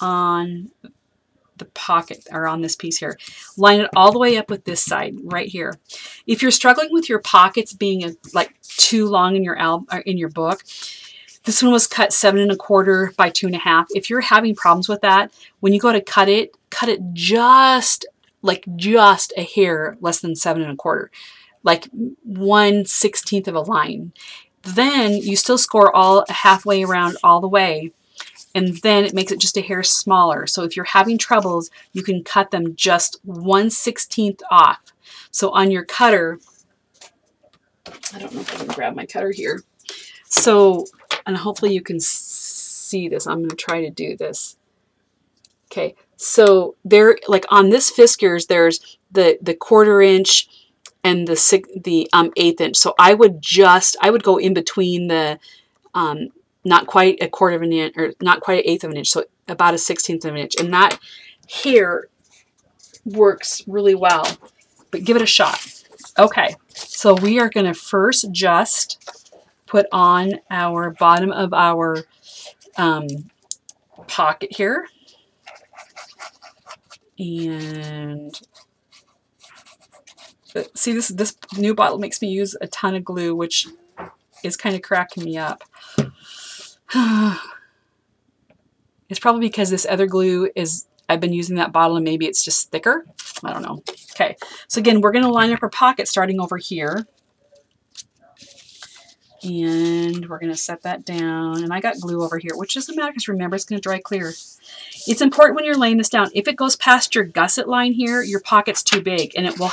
on the pocket, or on this piece here. Line it all the way up with this side right here. If you're struggling with your pockets being like too long in your book, this one was cut 7 1/4 by 2 1/2. If you're having problems with that, when you go to cut it just a hair less than 7 1/4, like 1/16 of a line. Then you still score all halfway around all the way, and then it makes it just a hair smaller. So if you're having troubles, you can cut them just 1/16 off. So on your cutter, I don't know if I can grab my cutter here. So, and hopefully you can see this. I'm going to try to do this. Okay, so there, like on this Fiskars, there's the 1/4 inch and the 1/8 inch. So I would go in between the not quite a 1/4 of an inch, or not quite 1/8 of an inch, so about a 1/16 of an inch, and that here works really well. But give it a shot. Okay, so we are going to first just put on our bottom of our pocket here. And see, this new bottle makes me use a ton of glue, which is kind of cracking me up. It's probably because this other glue is, I've been using that bottle and maybe it's just thicker. I don't know. Okay, so again, we're going to line up our pocket starting over here. And we're going to set that down. And I got glue over here, which doesn't matter because remember, it's going to dry clear. It's important when you're laying this down. If it goes past your gusset line here, your pocket's too big and it will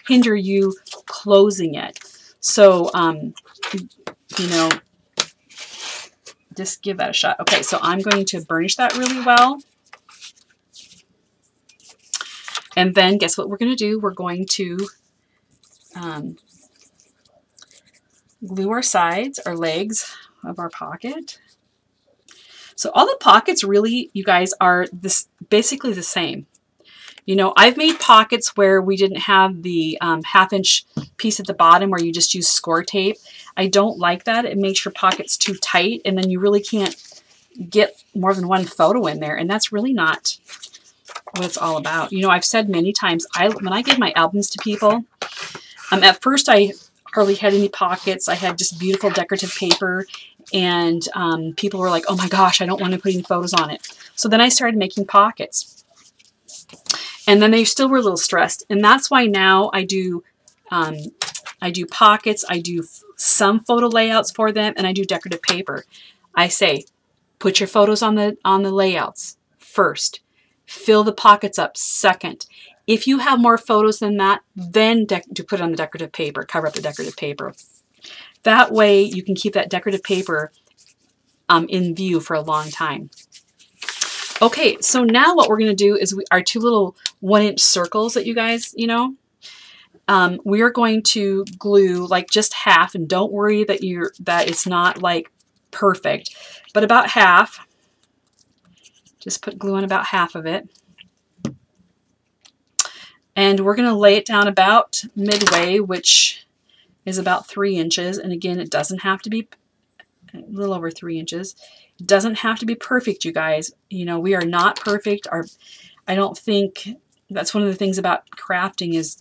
hinder you closing it. So, you know, just give that a shot. Okay, so I'm going to burnish that really well. And then guess what we're going to do? We're going to glue our sides, our legs of our pocket. So all the pockets really, you guys, are basically the same. You know, I've made pockets where we didn't have the 1/2 inch piece at the bottom where you just use score tape. I don't like that. It makes your pockets too tight and then you really can't get more than one photo in there, and that's really not what it's all about. You know, I've said many times, when I give my albums to people, at first I hardly had any pockets. I had just beautiful decorative paper, and people were like, oh my gosh, I don't want to put any photos on it. So then I started making pockets. And then they still were a little stressed. And that's why now I do pockets, I do some photo layouts for them, and I do decorative paper. I say, put your photos on the layouts first. Fill the pockets up second. If you have more photos than that, then to put it on the decorative paper, cover up the decorative paper. That way you can keep that decorative paper in view for a long time. Okay, so now what we're going to do is our two little 1-inch circles that you guys, you know, we are going to glue like just half, and don't worry that it's not like perfect, but about half. Just put glue on about half of it. And we're going to lay it down about midway, which is about 3 inches. And again, it doesn't have to be a little over 3 inches. It doesn't have to be perfect, you guys. You know, we are not perfect. I don't think that's one of the things about crafting is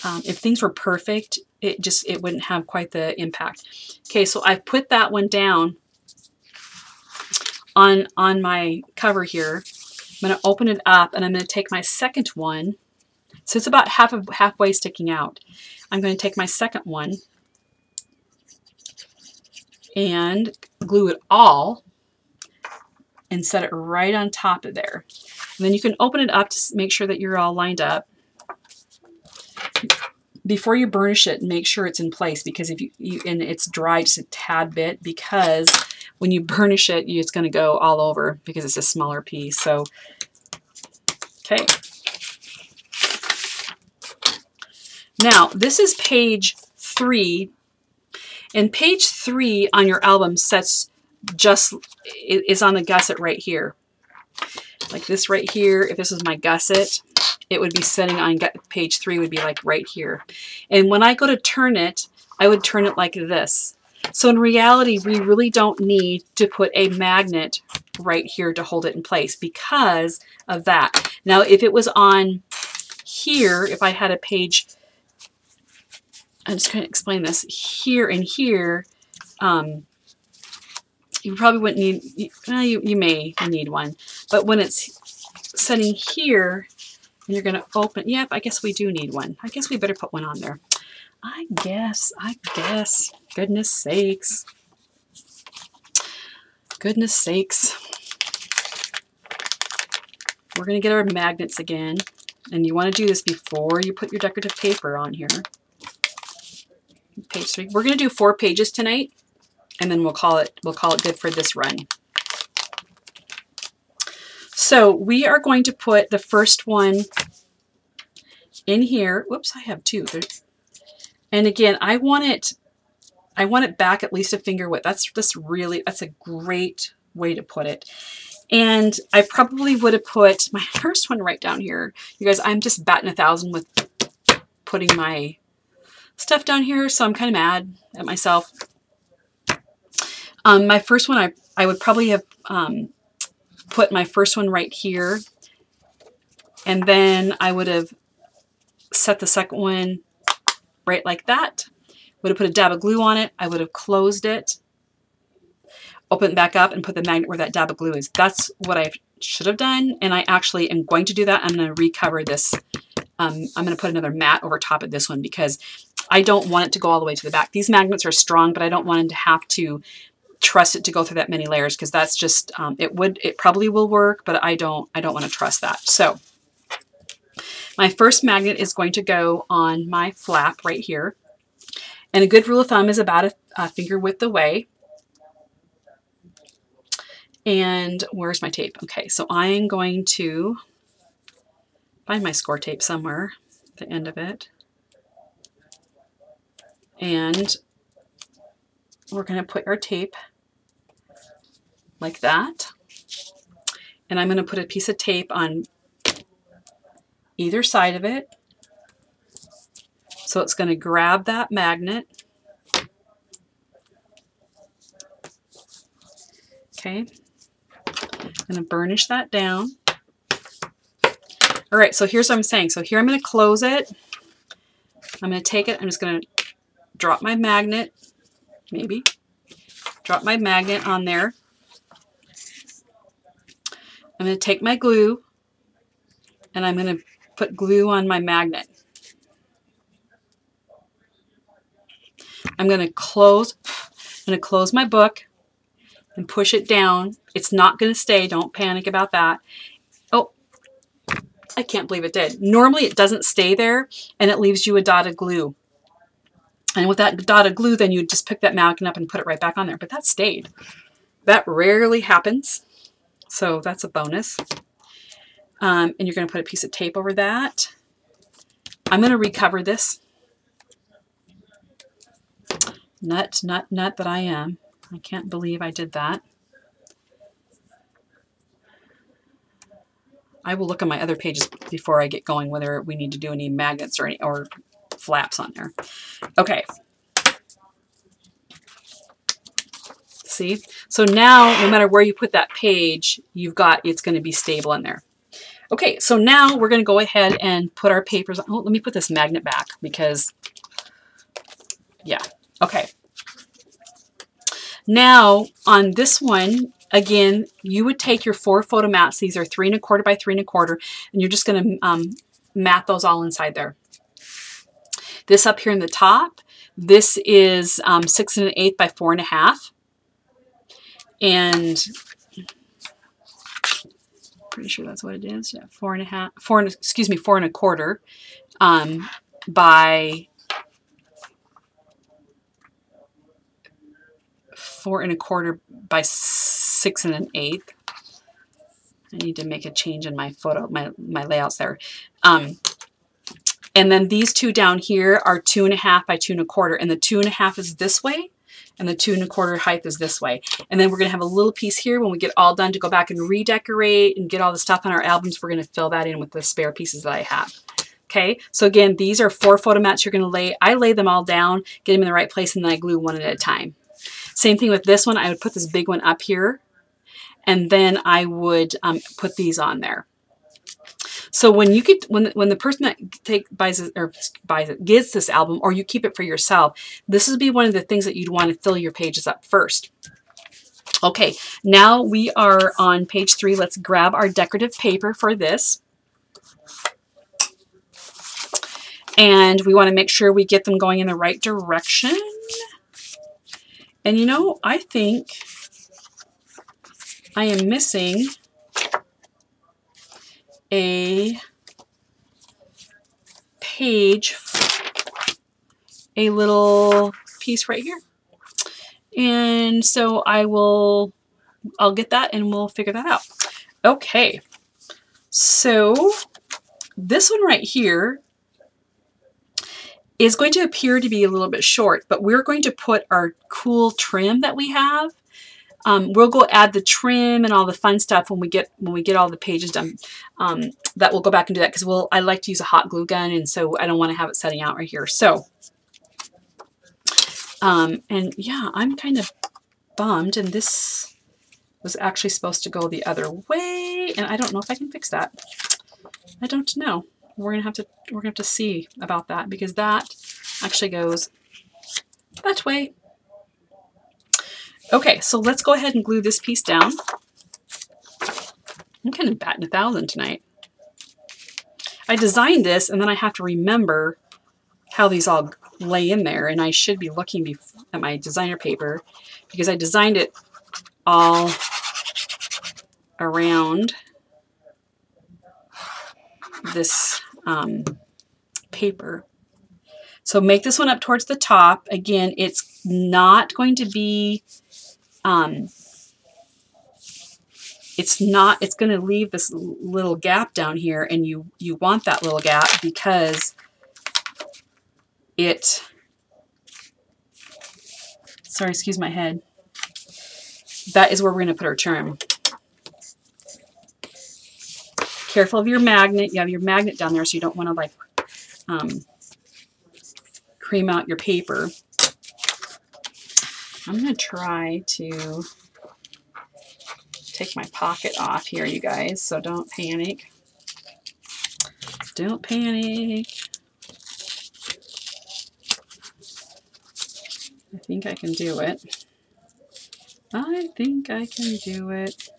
if things were perfect, it wouldn't have quite the impact. Okay, so I've put that one down on my cover here. I'm going to open it up and I'm going to take my second one. So it's about halfway sticking out. I'm going to take my second one and glue it all and set it right on top of there. And then you can open it up to make sure that you're all lined up. Before you burnish it, make sure it's in place, because if and it's dry just a tad bit, because when you burnish it, it's going to go all over because it's a smaller piece. So, okay. Now, this is page 3, and page 3 on your album is on the gusset right here. Like this right here, if this was my gusset, it would be sitting on page 3 would be like right here. And when I go to turn it, I would turn it like this. So in reality, we really don't need to put a magnet right here to hold it in place because of that. Now, if it was on here, if I had a page, I'm just going to explain this, here and here, you probably wouldn't need, you may need one, but when it's sitting here, and you're going to open, yep, I guess we do need one. I guess we better put one on there. I guess, goodness sakes. Goodness sakes. We're going to get our magnets again, and you want to do this before you put your decorative paper on here. Page 3. We're going to do 4 pages tonight, and then we'll call it good for this run. So we are going to put the first one in here. Whoops, I have 2. And again, I want it back at least a finger width. That's a great way to put it. And I probably would have put my first one right down here. You guys, I'm just batting 1,000 with putting my stuff down here, so I'm kind of mad at myself. My first one, I would probably have put my first one right here, and then I would have set the second one right like that. Would have put a dab of glue on it. I would have closed it, open it back up, and put the magnet where that dab of glue is. That's what I should have done, and I actually am going to do that. I'm going to recover this. I'm going to put another mat over top of this one because I don't want it to go all the way to the back. These magnets are strong, but I don't want them to have to trust it to go through that many layers, because that's just it probably will work, but I don't want to trust that. So my first magnet is going to go on my flap right here, and a good rule of thumb is about a finger width away. And where's my tape? Okay, so I'm going to find my score tape somewhere at the end of it, and we're going to put our tape like that, and I'm going to put a piece of tape on either side of it, so it's going to grab that magnet. Okay, I'm going to burnish that down. All right, so here's what I'm saying. So here I'm going to close it. I'm going to take it. I'm just going to drop my magnet, maybe drop my magnet on there. I'm going to take my glue, and I'm going to put glue on my magnet. I'm going to close my book, and push it down. It's not going to stay. Don't panic about that. Oh, I can't believe it did. Normally it doesn't stay there and it leaves you a dot of glue. And with that dot of glue, then you just pick that magnet up and put it right back on there. But that stayed. That rarely happens. So that's a bonus. And you're going to put a piece of tape over that. I'm going to recover this. Nut that I am. I can't believe I did that. I will look at my other pages before I get going, whether we need to do any magnets or flaps on there. Okay. See? So now, no matter where you put that page, it's going to be stable in there. Okay, so now we're going to go ahead and put our papers on. Oh, let me put this magnet back because, yeah. Okay. Now, on this one, again, you would take your 4 photo mats. These are 3 1/4 by 3 1/4, and you're just going to mat those all inside there. This up here in the top, this is 6 1/8 by 4 1/2, and pretty sure that's what it is. Yeah, 4 1/4 by 4 1/4 by 6 1/8. I need to make a change in my my layouts there. And then these two down here are 2 1/2 by 2 1/4, and the 2 1/2 is this way, and the 2 1/4 height is this way. And then we're going to have a little piece here when we get all done to go back and redecorate and get all the stuff on our albums. We're going to fill that in with the spare pieces that I have. Okay, so again, these are 4 photo mats you're going to lay. I lay them all down, get them in the right place, and then I glue one at a time. Same thing with this one. I would put this big one up here, and then I would put these on there. So when you get when the person that gets this album, or you keep it for yourself, this would be one of the things that you'd want to fill your pages up first. Okay, now we are on page 3. Let's grab our decorative paper for this. And we want to make sure we get them going in the right direction. And you know, I think I am missing a page, a little piece right here. And so I'll get that and we'll figure that out. Okay, so this one right here is going to appear to be a little bit short, but we're going to put our cool trim that we have. We'll go add the trim and all the fun stuff when we get all the pages done. That we'll go back and do that because I like to use a hot glue gun, and so I don't want to have it setting out right here. So, and yeah, I'm kind of bummed, and this was actually supposed to go the other way, and I don't know if I can fix that. I don't know. We're gonna have to see about that because that actually goes that way. Okay, so let's go ahead and glue this piece down. I'm kind of batting 1,000 tonight. I designed this, and then I have to remember how these all lay in there, and I should be looking at my designer paper because I designed it all around this paper. So make this one up towards the top. Again, it's not going to be, it's going to leave this little gap down here, and you want that little gap because sorry, excuse my head. That is where we're going to put our trim. Careful of your magnet. You have your magnet down there, so you don't want to like cream out your paper. I'm going to try to take my pocket off here, you guys, so don't panic. Don't panic. I think I can do it. I think I can do it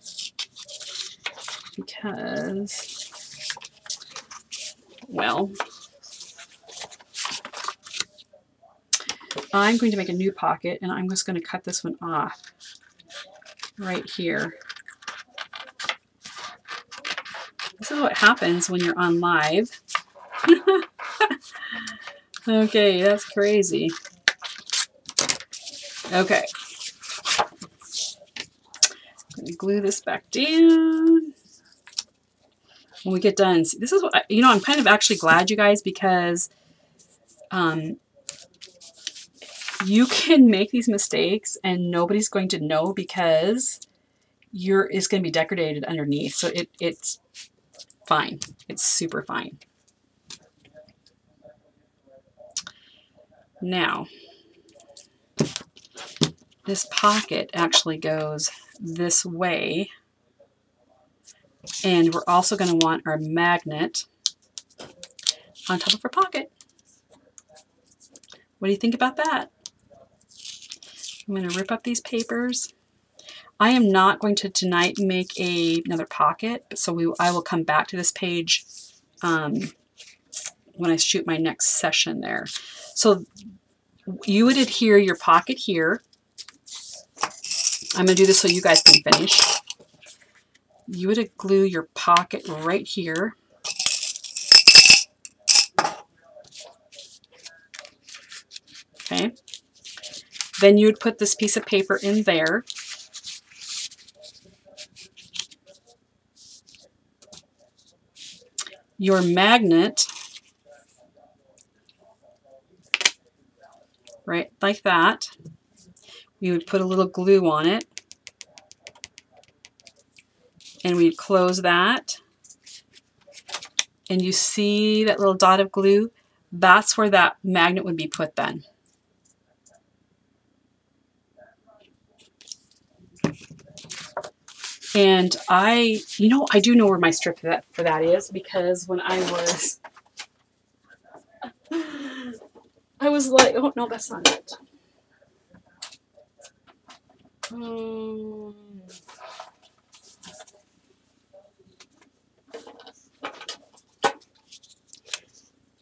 because, well, I'm going to make a new pocket, and I'm just going to cut this one off. right here. This is what happens when you're on live. Okay, that's crazy. Okay. I'm going to glue this back down. When we get done, see, this is what, you know, I'm kind of actually glad, you guys, because you can make these mistakes and nobody's going to know because it's going to be decorated underneath. So it's fine. It's super fine. Now, this pocket actually goes this way. And we're also going to want our magnet on top of our pocket. What do you think about that? I'm going to rip up these papers. I am not going to tonight make another pocket, so I will come back to this page when I shoot my next session there. So you would adhere your pocket here. I'm going to do this so you guys can finish. You would glue your pocket right here. Okay. Then you would put this piece of paper in there. Your magnet, right, like that. We would put a little glue on it. And we'd close that. And you see that little dot of glue? That's where that magnet would be put then. And I do know where my strip for that is, because when I was like, oh no, that's not it.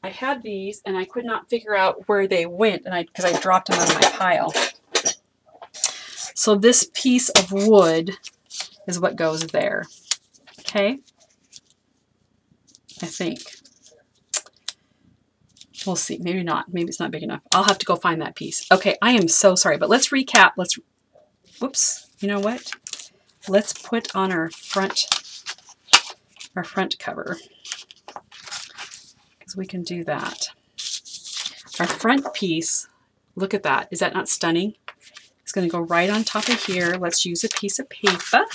I had these and I could not figure out where they went, and because I dropped them out of my pile. So this piece of wood is what goes there. Okay? I think. We'll see. Maybe not. Maybe it's not big enough. I'll have to go find that piece. Okay, I am so sorry, but let's recap. Whoops. You know what? Let's put on our front cover, because we can do that. Our front piece, look at that. Is that not stunning? It's going to go right on top of here. Let's use a piece of paper.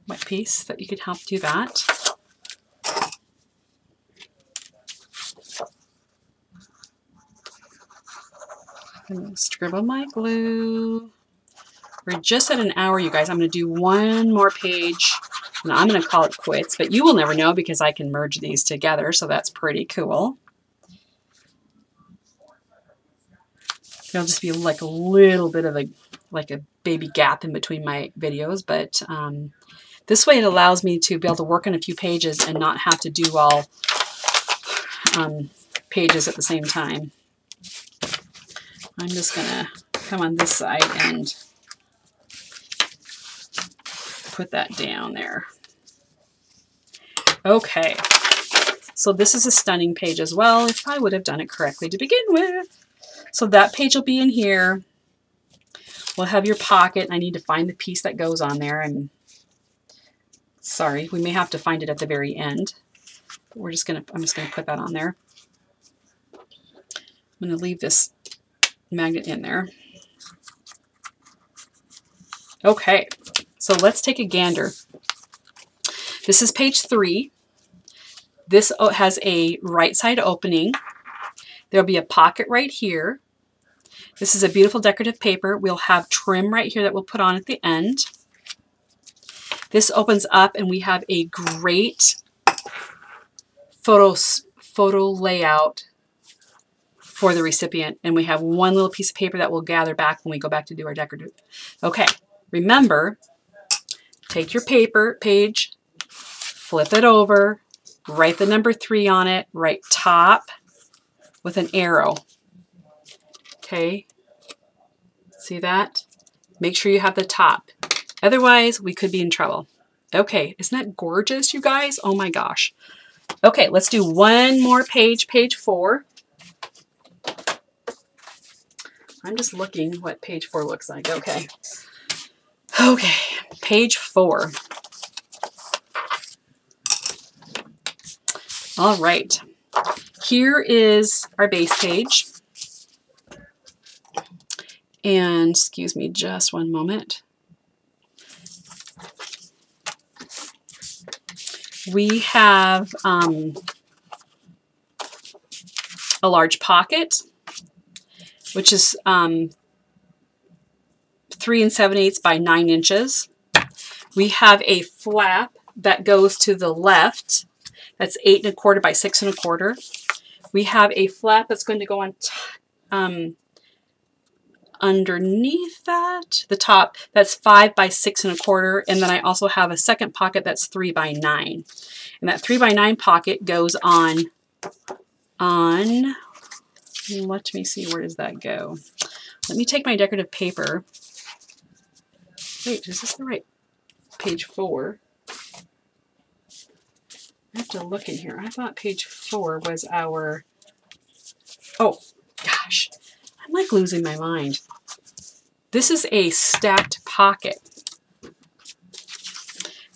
What piece that you could help do that? I'm going to scribble my glue. We're just at an hour, you guys. I'm going to do one more page, and I'm going to call it quits, but you will never know because I can merge these together, so that's pretty cool. There'll just be like a little bit of a baby gap in between my videos, but this way it allows me to be able to work on a few pages and not have to do all pages at the same time. I'm just going to come on this side and put that down there. Okay, so this is a stunning page as well, if I would have done it correctly to begin with. So that page will be in here. We'll have your pocket. I need to find the piece that goes on there. I'm sorry, we may have to find it at the very end. I'm just gonna put that on there. I'm gonna leave this magnet in there. Okay, so let's take a gander. This is page 3. This has a right side opening. There'll be a pocket right here. This is a beautiful decorative paper. We'll have trim right here that we'll put on at the end. This opens up and we have a great photo layout for the recipient. And we have one little piece of paper that we'll gather back when we go back to do our decorative. Okay, remember, take your page, flip it over, write the number 3 on it, right top with an arrow. Okay, see that? Make sure you have the top. Otherwise, we could be in trouble. Okay, isn't that gorgeous, you guys? Oh my gosh. Okay, let's do one more page, page 4. I'm just looking what page 4 looks like. Okay. Okay, page 4. All right. Here is our base page. And excuse me just one moment. We have a large pocket, which is 3 7/8 by 9 inches. We have a flap that goes to the left. That's 8 1/4 by 6 1/4. We have a flap that's going to go on underneath that, the top, that's 5 by 6 1/4. And then I also have a second pocket that's 3 by 9. And that 3 by 9 pocket goes on, let me see, where does that go? Let me take my decorative paper. Wait, is this the right page 4? I have to look in here. I thought page 4 was our, oh gosh, I'm like losing my mind. This is a stacked pocket.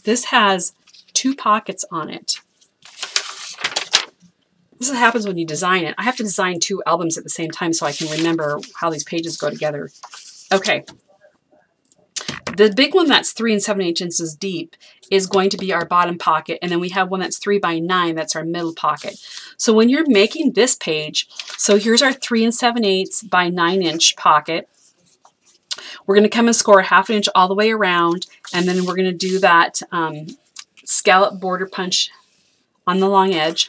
This has 2 pockets on it. This is what happens when you design it. I have to design 2 albums at the same time so I can remember how these pages go together. Okay. The big one that's 3 7/8 inches deep is going to be our bottom pocket, and then we have one that's 3 by 9, that's our middle pocket. So when you're making this page, so here's our 3 7/8 by 9 inch pocket. We're going to come and score 1/2 inch all the way around, and then we're going to do that scallop border punch on the long edge.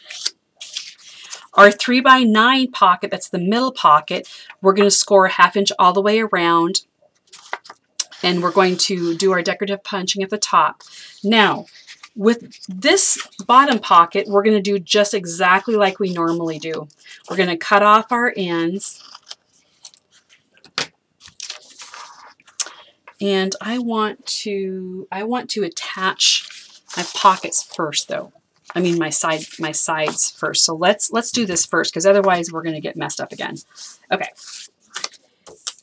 Our 3 by 9 pocket, that's the middle pocket, we're going to score 1/2 inch all the way around, and we're going to do our decorative punching at the top. Now, with this bottom pocket, we're going to do just exactly like we normally do. We're going to cut off our ends. And I want to attach my pockets first, though. I mean my sides first. So let's do this first, because otherwise we're going to get messed up again. Okay.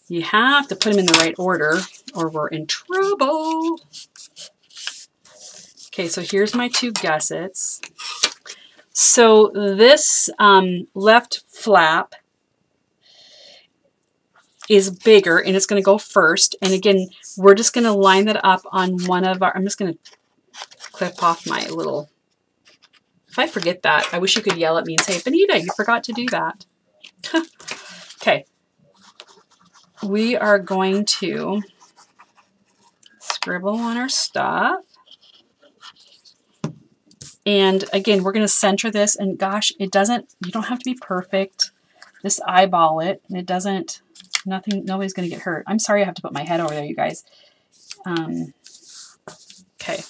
You have to put them in the right order or we're in trouble. Okay, so here's my 2 gussets. So this left flap is bigger, and it's going to go first. And again, we're just going to line that up on one of our, I'm just going to clip off my little, if I forget that, I wish you could yell at me and say, Bonita, you forgot to do that. Okay. We are going to scribble on our stuff. And again, we're going to center this, and gosh, it doesn't, you don't have to be perfect. Just eyeball it, and it doesn't, nobody's going to get hurt. I'm sorry I have to put my head over there, you guys. Okay.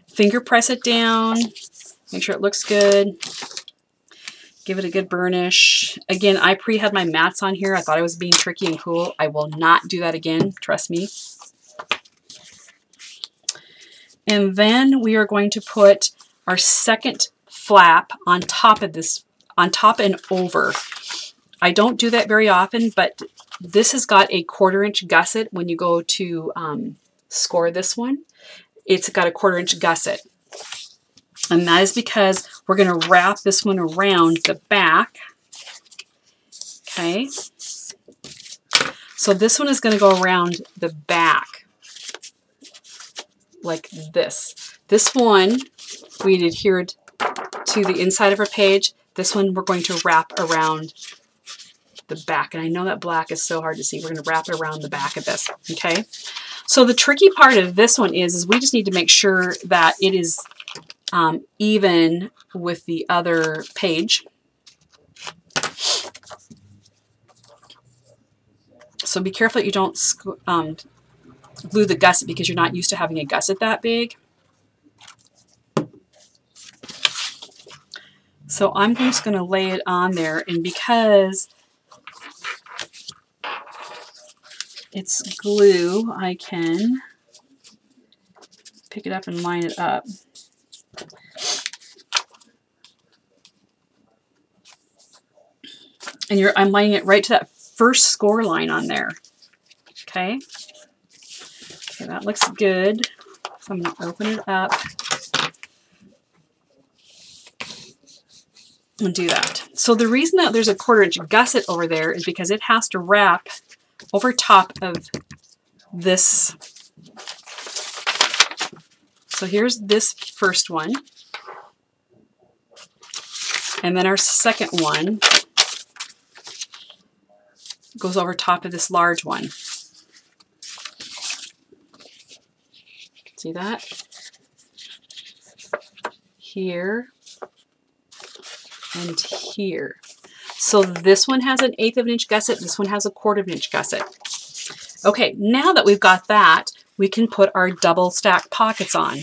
Finger press it down. Make sure it looks good. Give it a good burnish. Again, I had my mats on here. I thought I was being tricky and cool. I will not do that again. Trust me. And then we are going to put our second flap on top of this, on top and over. I don't do that very often, but this has got a 1/4 inch gusset. When you go to score this one, it's got a 1/4 inch gusset. And that is because we're going to wrap this one around the back. Okay. So this one is going to go around the back like this. This one, we adhered to the inside of our page. This one we're going to wrap around the back. And I know that black is so hard to see. We're going to wrap it around the back of this. Okay. So the tricky part of this one is we just need to make sure that it is even with the other page. So be careful that you don't glue the gusset, because you're not used to having a gusset that big. So I'm just going to lay it on there, and because it's glue, I can pick it up and line it up. And I'm lining it right to that first score line on there. Okay. Okay, that looks good. So I'm going to open it up and do that. So the reason that there's a 1/4 inch gusset over there is because it has to wrap over top of this. So here's this first one. And then our second one goes over top of this large one. See that? Here and here. So this one has an 1/8 of an inch gusset, this one has a 1/4 of an inch gusset. Okay, now that we've got that, we can put our double stack pockets on.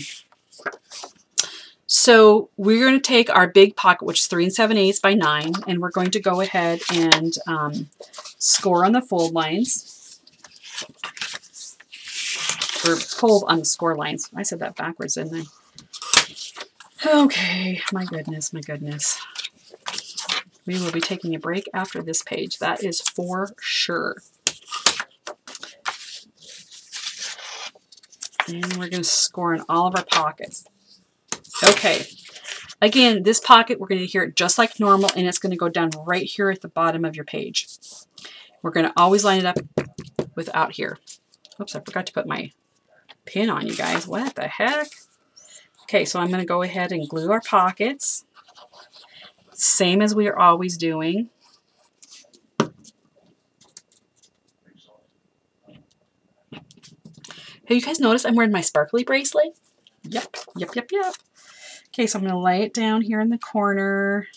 So we're going to take our big pocket, which is 3 7/8 by 9, and we're going to go ahead and score on the fold lines. Or fold on the score lines. I said that backwards, didn't I? Okay, my goodness, my goodness. We will be taking a break after this page. That is for sure. And we're going to score in all of our pockets. Okay. Again, this pocket, we're going to adhere it just like normal, and it's going to go down right here at the bottom of your page. We're going to always line it up without here. Oops, I forgot to put my pin on, you guys. What the heck? Okay, so I'm going to go ahead and glue our pockets. Same as we are always doing. Have you guys noticed I'm wearing my sparkly bracelet? Yep, yep, yep, yep. Okay, so I'm going to lay it down here in the corner.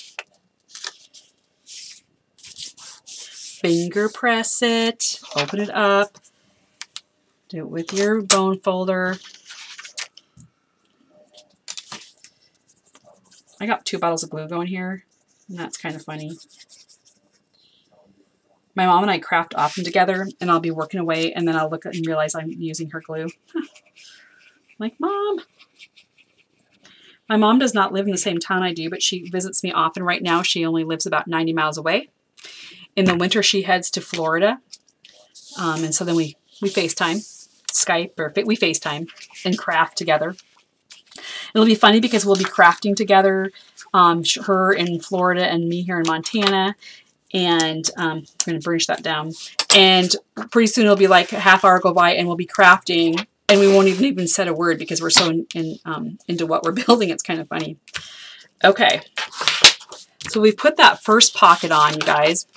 Finger press it. Open it up. Do it with your bone folder. I got 2 bottles of glue going here, and that's kind of funny. My mom and I craft often together, and I'll be working away, and then I'll look and realize I'm using her glue. Like, Mom. My mom does not live in the same town I do, but she visits me often. Right now, she only lives about 90 miles away. In the winter, she heads to Florida, and so then we FaceTime, Skype, or we FaceTime and craft together. It'll be funny because we'll be crafting together, her in Florida and me here in Montana. And I'm going to burnish that down. And pretty soon it'll be like a half hour go by and we'll be crafting and we won't even say a word because we're so into what we're building. It's kind of funny. Okay. So we put that first pocket on, you guys.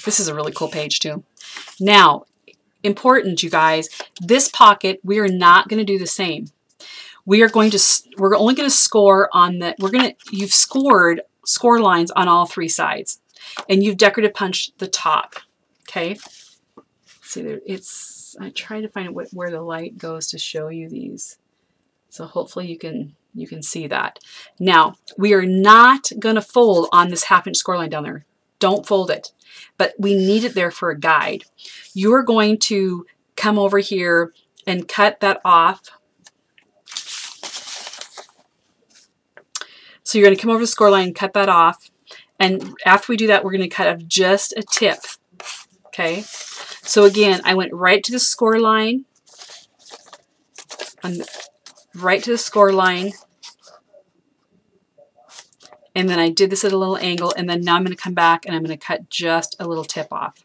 This is a really cool page too. Now, important, you guys, this pocket, we are not going to do the same. We're only going to score on you've scored score lines on all 3 sides, and you've decorative punched the top. Okay. See there, I try to find where the light goes to show you these. So hopefully you can see that. Now, we are not going to fold on this 1/2 inch score line down there. Don't fold it, but we need it there for a guide. You're going to come over here and cut that off. So you're going to come over the score line and cut that off. And after we do that, we're going to cut off just a tip. Okay. So again, I went right to the score line. Right to the score line. And then I did this at a little angle. And then now I'm going to come back and I'm going to cut just a little tip off.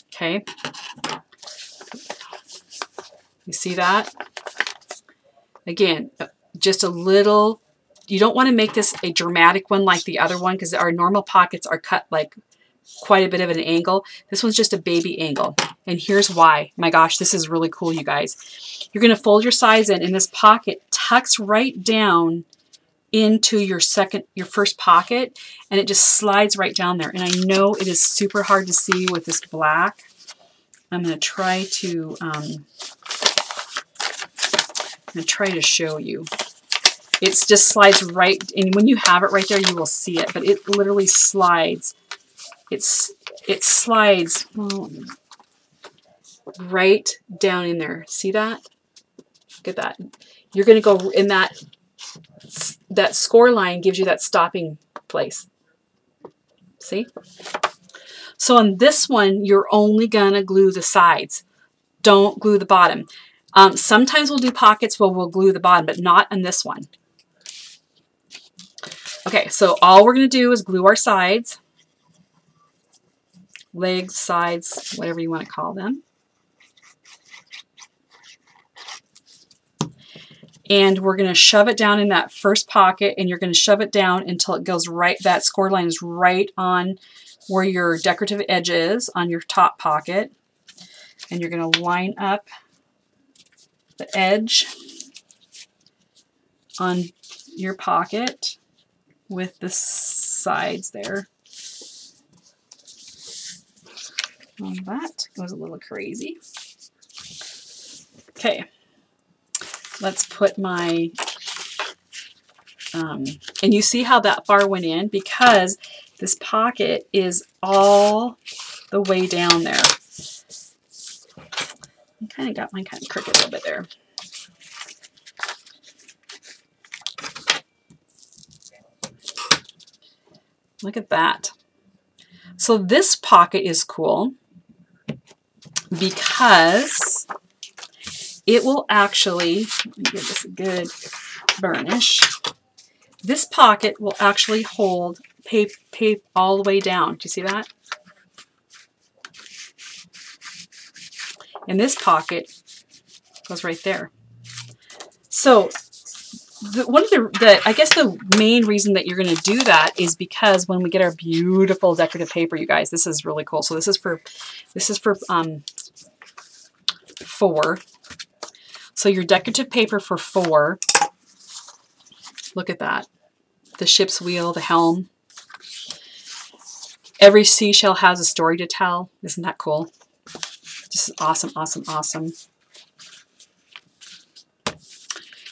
Okay. You see that? Again, just a little. You don't want to make this a dramatic one like the other one because our normal pockets are cut like quite a bit of an angle. This one's just a baby angle. And here's why. My gosh, this is really cool, you guys. You're going to fold your sides in, and this pocket tucks right down into your first pocket, and it just slides right down there. And I know it is super hard to see with this black. I'm going to try to show you. It just slides right, and when you have it right there, you will see it, but it literally slides. It slides right down in there. See that? Look at that. You're going to go in that score line gives you that stopping place. See? So on this one, you're only going to glue the sides. Don't glue the bottom. Sometimes we'll do pockets where we'll glue the bottom, but not on this one. Okay, so all we're going to do is glue our sides. Legs, sides, whatever you want to call them. And we're going to shove it down in that first pocket, and you're going to shove it down until it goes right, that score line is right on where your decorative edge is on your top pocket. And you're going to line up the edge on your pocket with the sides there. Well, that goes a little crazy. Okay. Let's put my, and you see how that bar went in? Because this pocket is all the way down there. I kind of got mine kind of crooked a little bit there. Look at that. So this pocket is cool because it will actually, let me give this a good burnish. This pocket will actually hold paper all the way down. Do you see that? And this pocket goes right there. So one of I guess the main reason that you're going to do that is because when we get our beautiful decorative paper, you guys, this is really cool. So this is for 4. So your decorative paper for 4, look at that. The ship's wheel, the helm. Every seashell has a story to tell. Isn't that cool? This is awesome, awesome, awesome.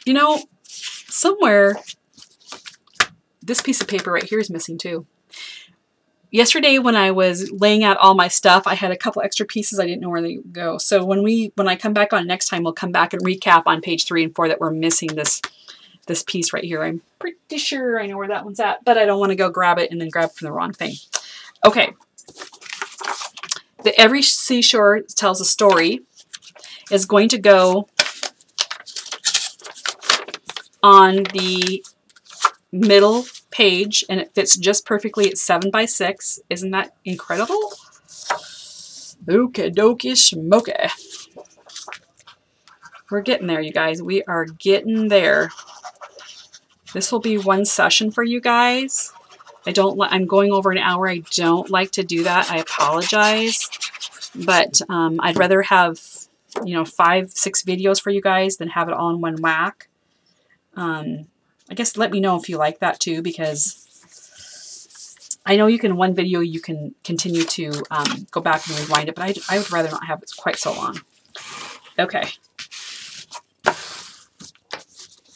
You know, somewhere, this piece of paper right here is missing too. Yesterday when I was laying out all my stuff, I had a couple extra pieces I didn't know where they go. So when I come back on next time, we'll come back and recap on page 3 and 4 that we're missing this piece right here. I'm pretty sure I know where that one's at, but I don't want to go grab it and then grab from the wrong thing. Okay. Every seashore tells a story is going to go on the middle page, and it fits just perfectly. It's 7 by 6. Isn't that incredible? Okie dokie smoky. We're getting there, you guys. We are getting there. This will be one session for you guys. I'm going over an hour. I don't like to do that. I apologize. But I'd rather have, 5, 6 videos for you guys than have it all in one whack. I guess let me know if you like that too, because I know you can, one video you can continue to go back and rewind it, but I would rather not have it quite so long. Okay.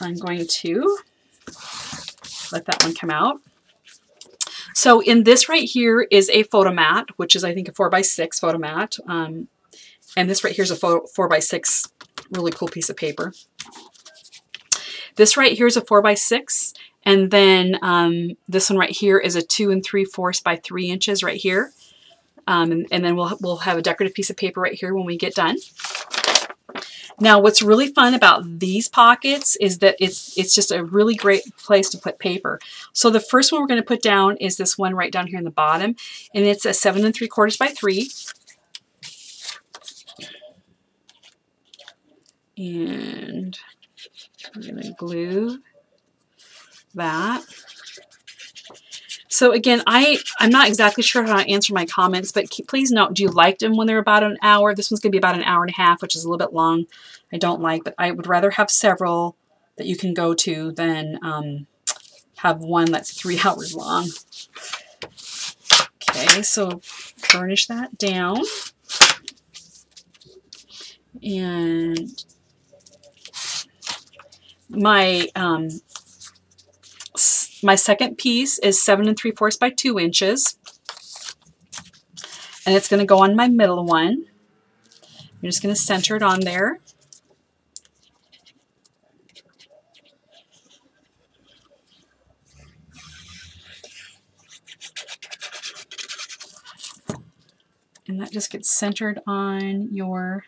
I'm going to let that one come out. So in this right here is a photo mat, which is I think a 4x6 photo mat. And this right here is a 4x6 really cool piece of paper. This right here is a 4x6, and then this one right here is a 2 3/4 by 3 inches right here. And then we'll have a decorative piece of paper right here when we get done. Now, what's really fun about these pockets is that it's just a really great place to put paper. So the first one we're going to put down is this one right down here in the bottom, and it's a 7 3/4 by 3. And we're going to glue that. So again, I'm not exactly sure how to answer my comments, but please note, do you like them when they're about an hour? This one's going to be about an hour and a half, which is a little bit long. I don't like, but I would rather have several that you can go to than have one that's 3 hours long. Okay, so burnish that down. And my My second piece is 7 3/4 by 2 inches. And it's going to go on my middle one. I'm just going to center it on there. And that just gets centered on your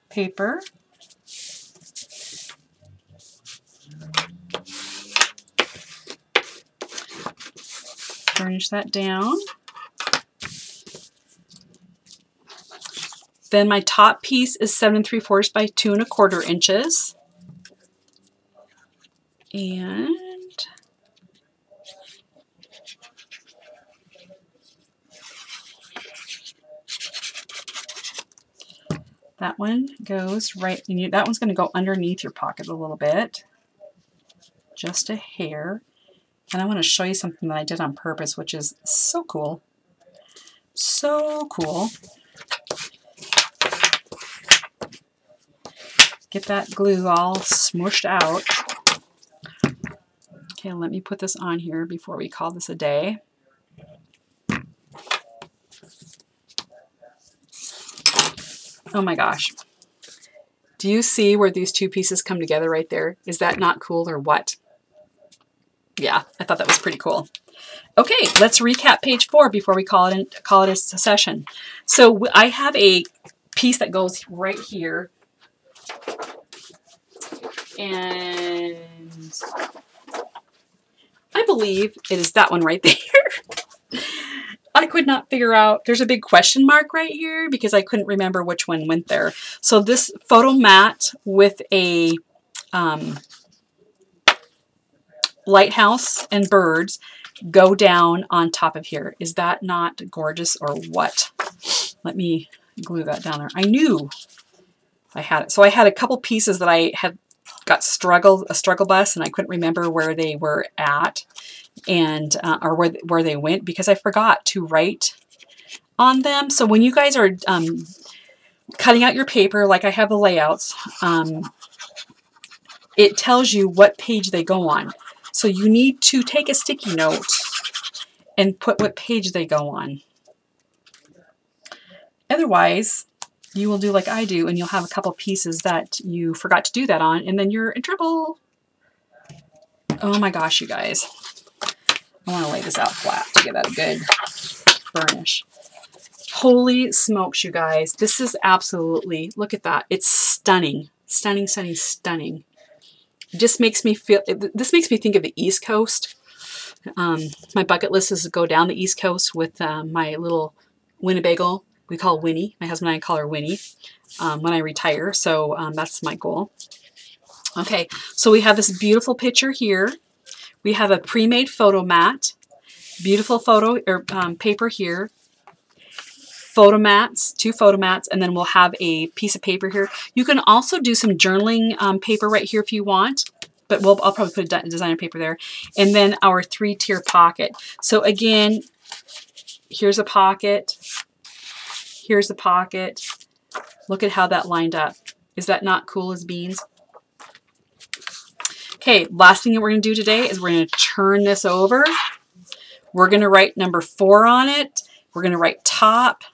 paper. Burnish that down. Then my top piece is 7 3/4 by 2 1/4 inches. And that one goes right, and that one's going to go underneath your pocket a little bit, just a hair. And I want to show you something that I did on purpose, which is so cool. So cool. Get that glue all smooshed out. Okay, let me put this on here before we call this a day. Oh my gosh. Do you see where these two pieces come together right there? Is that not cool or what? Yeah, I thought that was pretty cool. Okay, let's recap page 4 before we call it a session. So I have a piece that goes right here. And I believe it is that one right there. I could not figure out, there's a big question mark right here because I couldn't remember which one went there. So this photo mat with a lighthouse and birds go down on top of here. Is that not gorgeous or what? Let me glue that down there. I knew I had it. So I had a couple pieces that I had got a struggle bus, and I couldn't remember where they were at and or where they went because I forgot to write on them. So when you guys are cutting out your paper, like I have the layouts, it tells you what page they go on. So you need to take a sticky note and put what page they go on. Otherwise, you will do like I do, and you'll have a couple pieces that you forgot to do that on, and then you're in trouble. Oh my gosh, you guys. I want to lay this out flat to give that a good burnish. Holy smokes, you guys. This is absolutely, look at that. It's stunning. Stunning, stunning, stunning. It just makes me feel, this makes me think of the East Coast. My bucket list is to go down the East Coast with my little Winnebago. We call Winnie. My husband and I call her Winnie when I retire. So that's my goal. Okay, so we have this beautiful picture here. We have a pre-made photo mat. Beautiful photo or paper here. Photo mats, 2 photo mats, and then we'll have a piece of paper here. You can also do some journaling paper right here if you want, but I'll probably put a designer paper there. And then our 3-tier pocket. So again, here's a pocket. Here's the pocket. Look at how that lined up. Is that not cool as beans? Okay, last thing that we're going to do today is we're going to turn this over. We're going to write number 4 on it. We're going to write top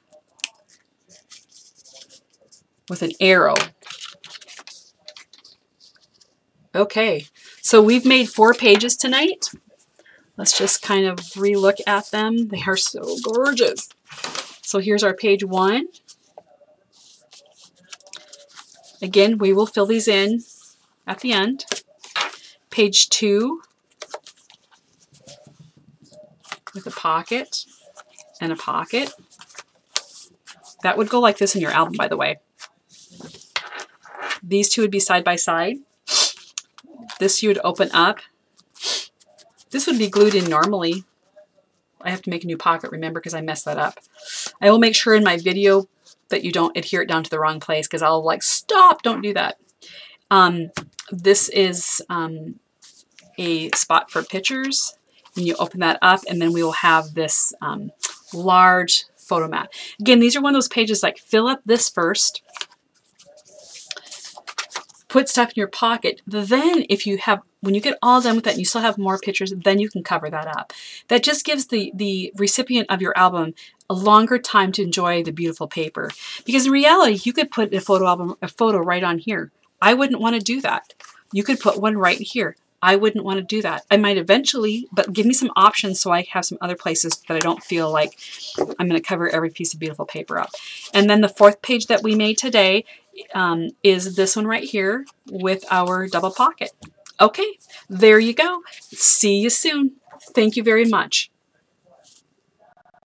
with an arrow. Okay, so we've made 4 pages tonight. Let's just kind of re-look at them. They are so gorgeous. So here's our page 1. Again, we will fill these in at the end. Page 2 with a pocket and a pocket. That would go like this in your album, by the way. These two would be side by side. This you would open up. This would be glued in normally. I have to make a new pocket, remember, because I messed that up. I will make sure in my video that you don't adhere it down to the wrong place, because I'll like, stop, don't do that. This is a spot for pictures, and you open that up, and then we will have this large photo mat. Again, these are one of those pages like fill up this first, put stuff in your pocket. Then if you have, when you get all done with that and you still have more pictures, then you can cover that up. That just gives the recipient of your album a longer time to enjoy the beautiful paper. Because in reality, you could put a photo right on here. I wouldn't want to do that. You could put one right here. I wouldn't want to do that. I might eventually, but give me some options so I have some other places that I don't feel like I'm going to cover every piece of beautiful paper up. And then the fourth page that we made today is this one right here with our double pocket. Okay, there you go. See you soon. Thank you very much.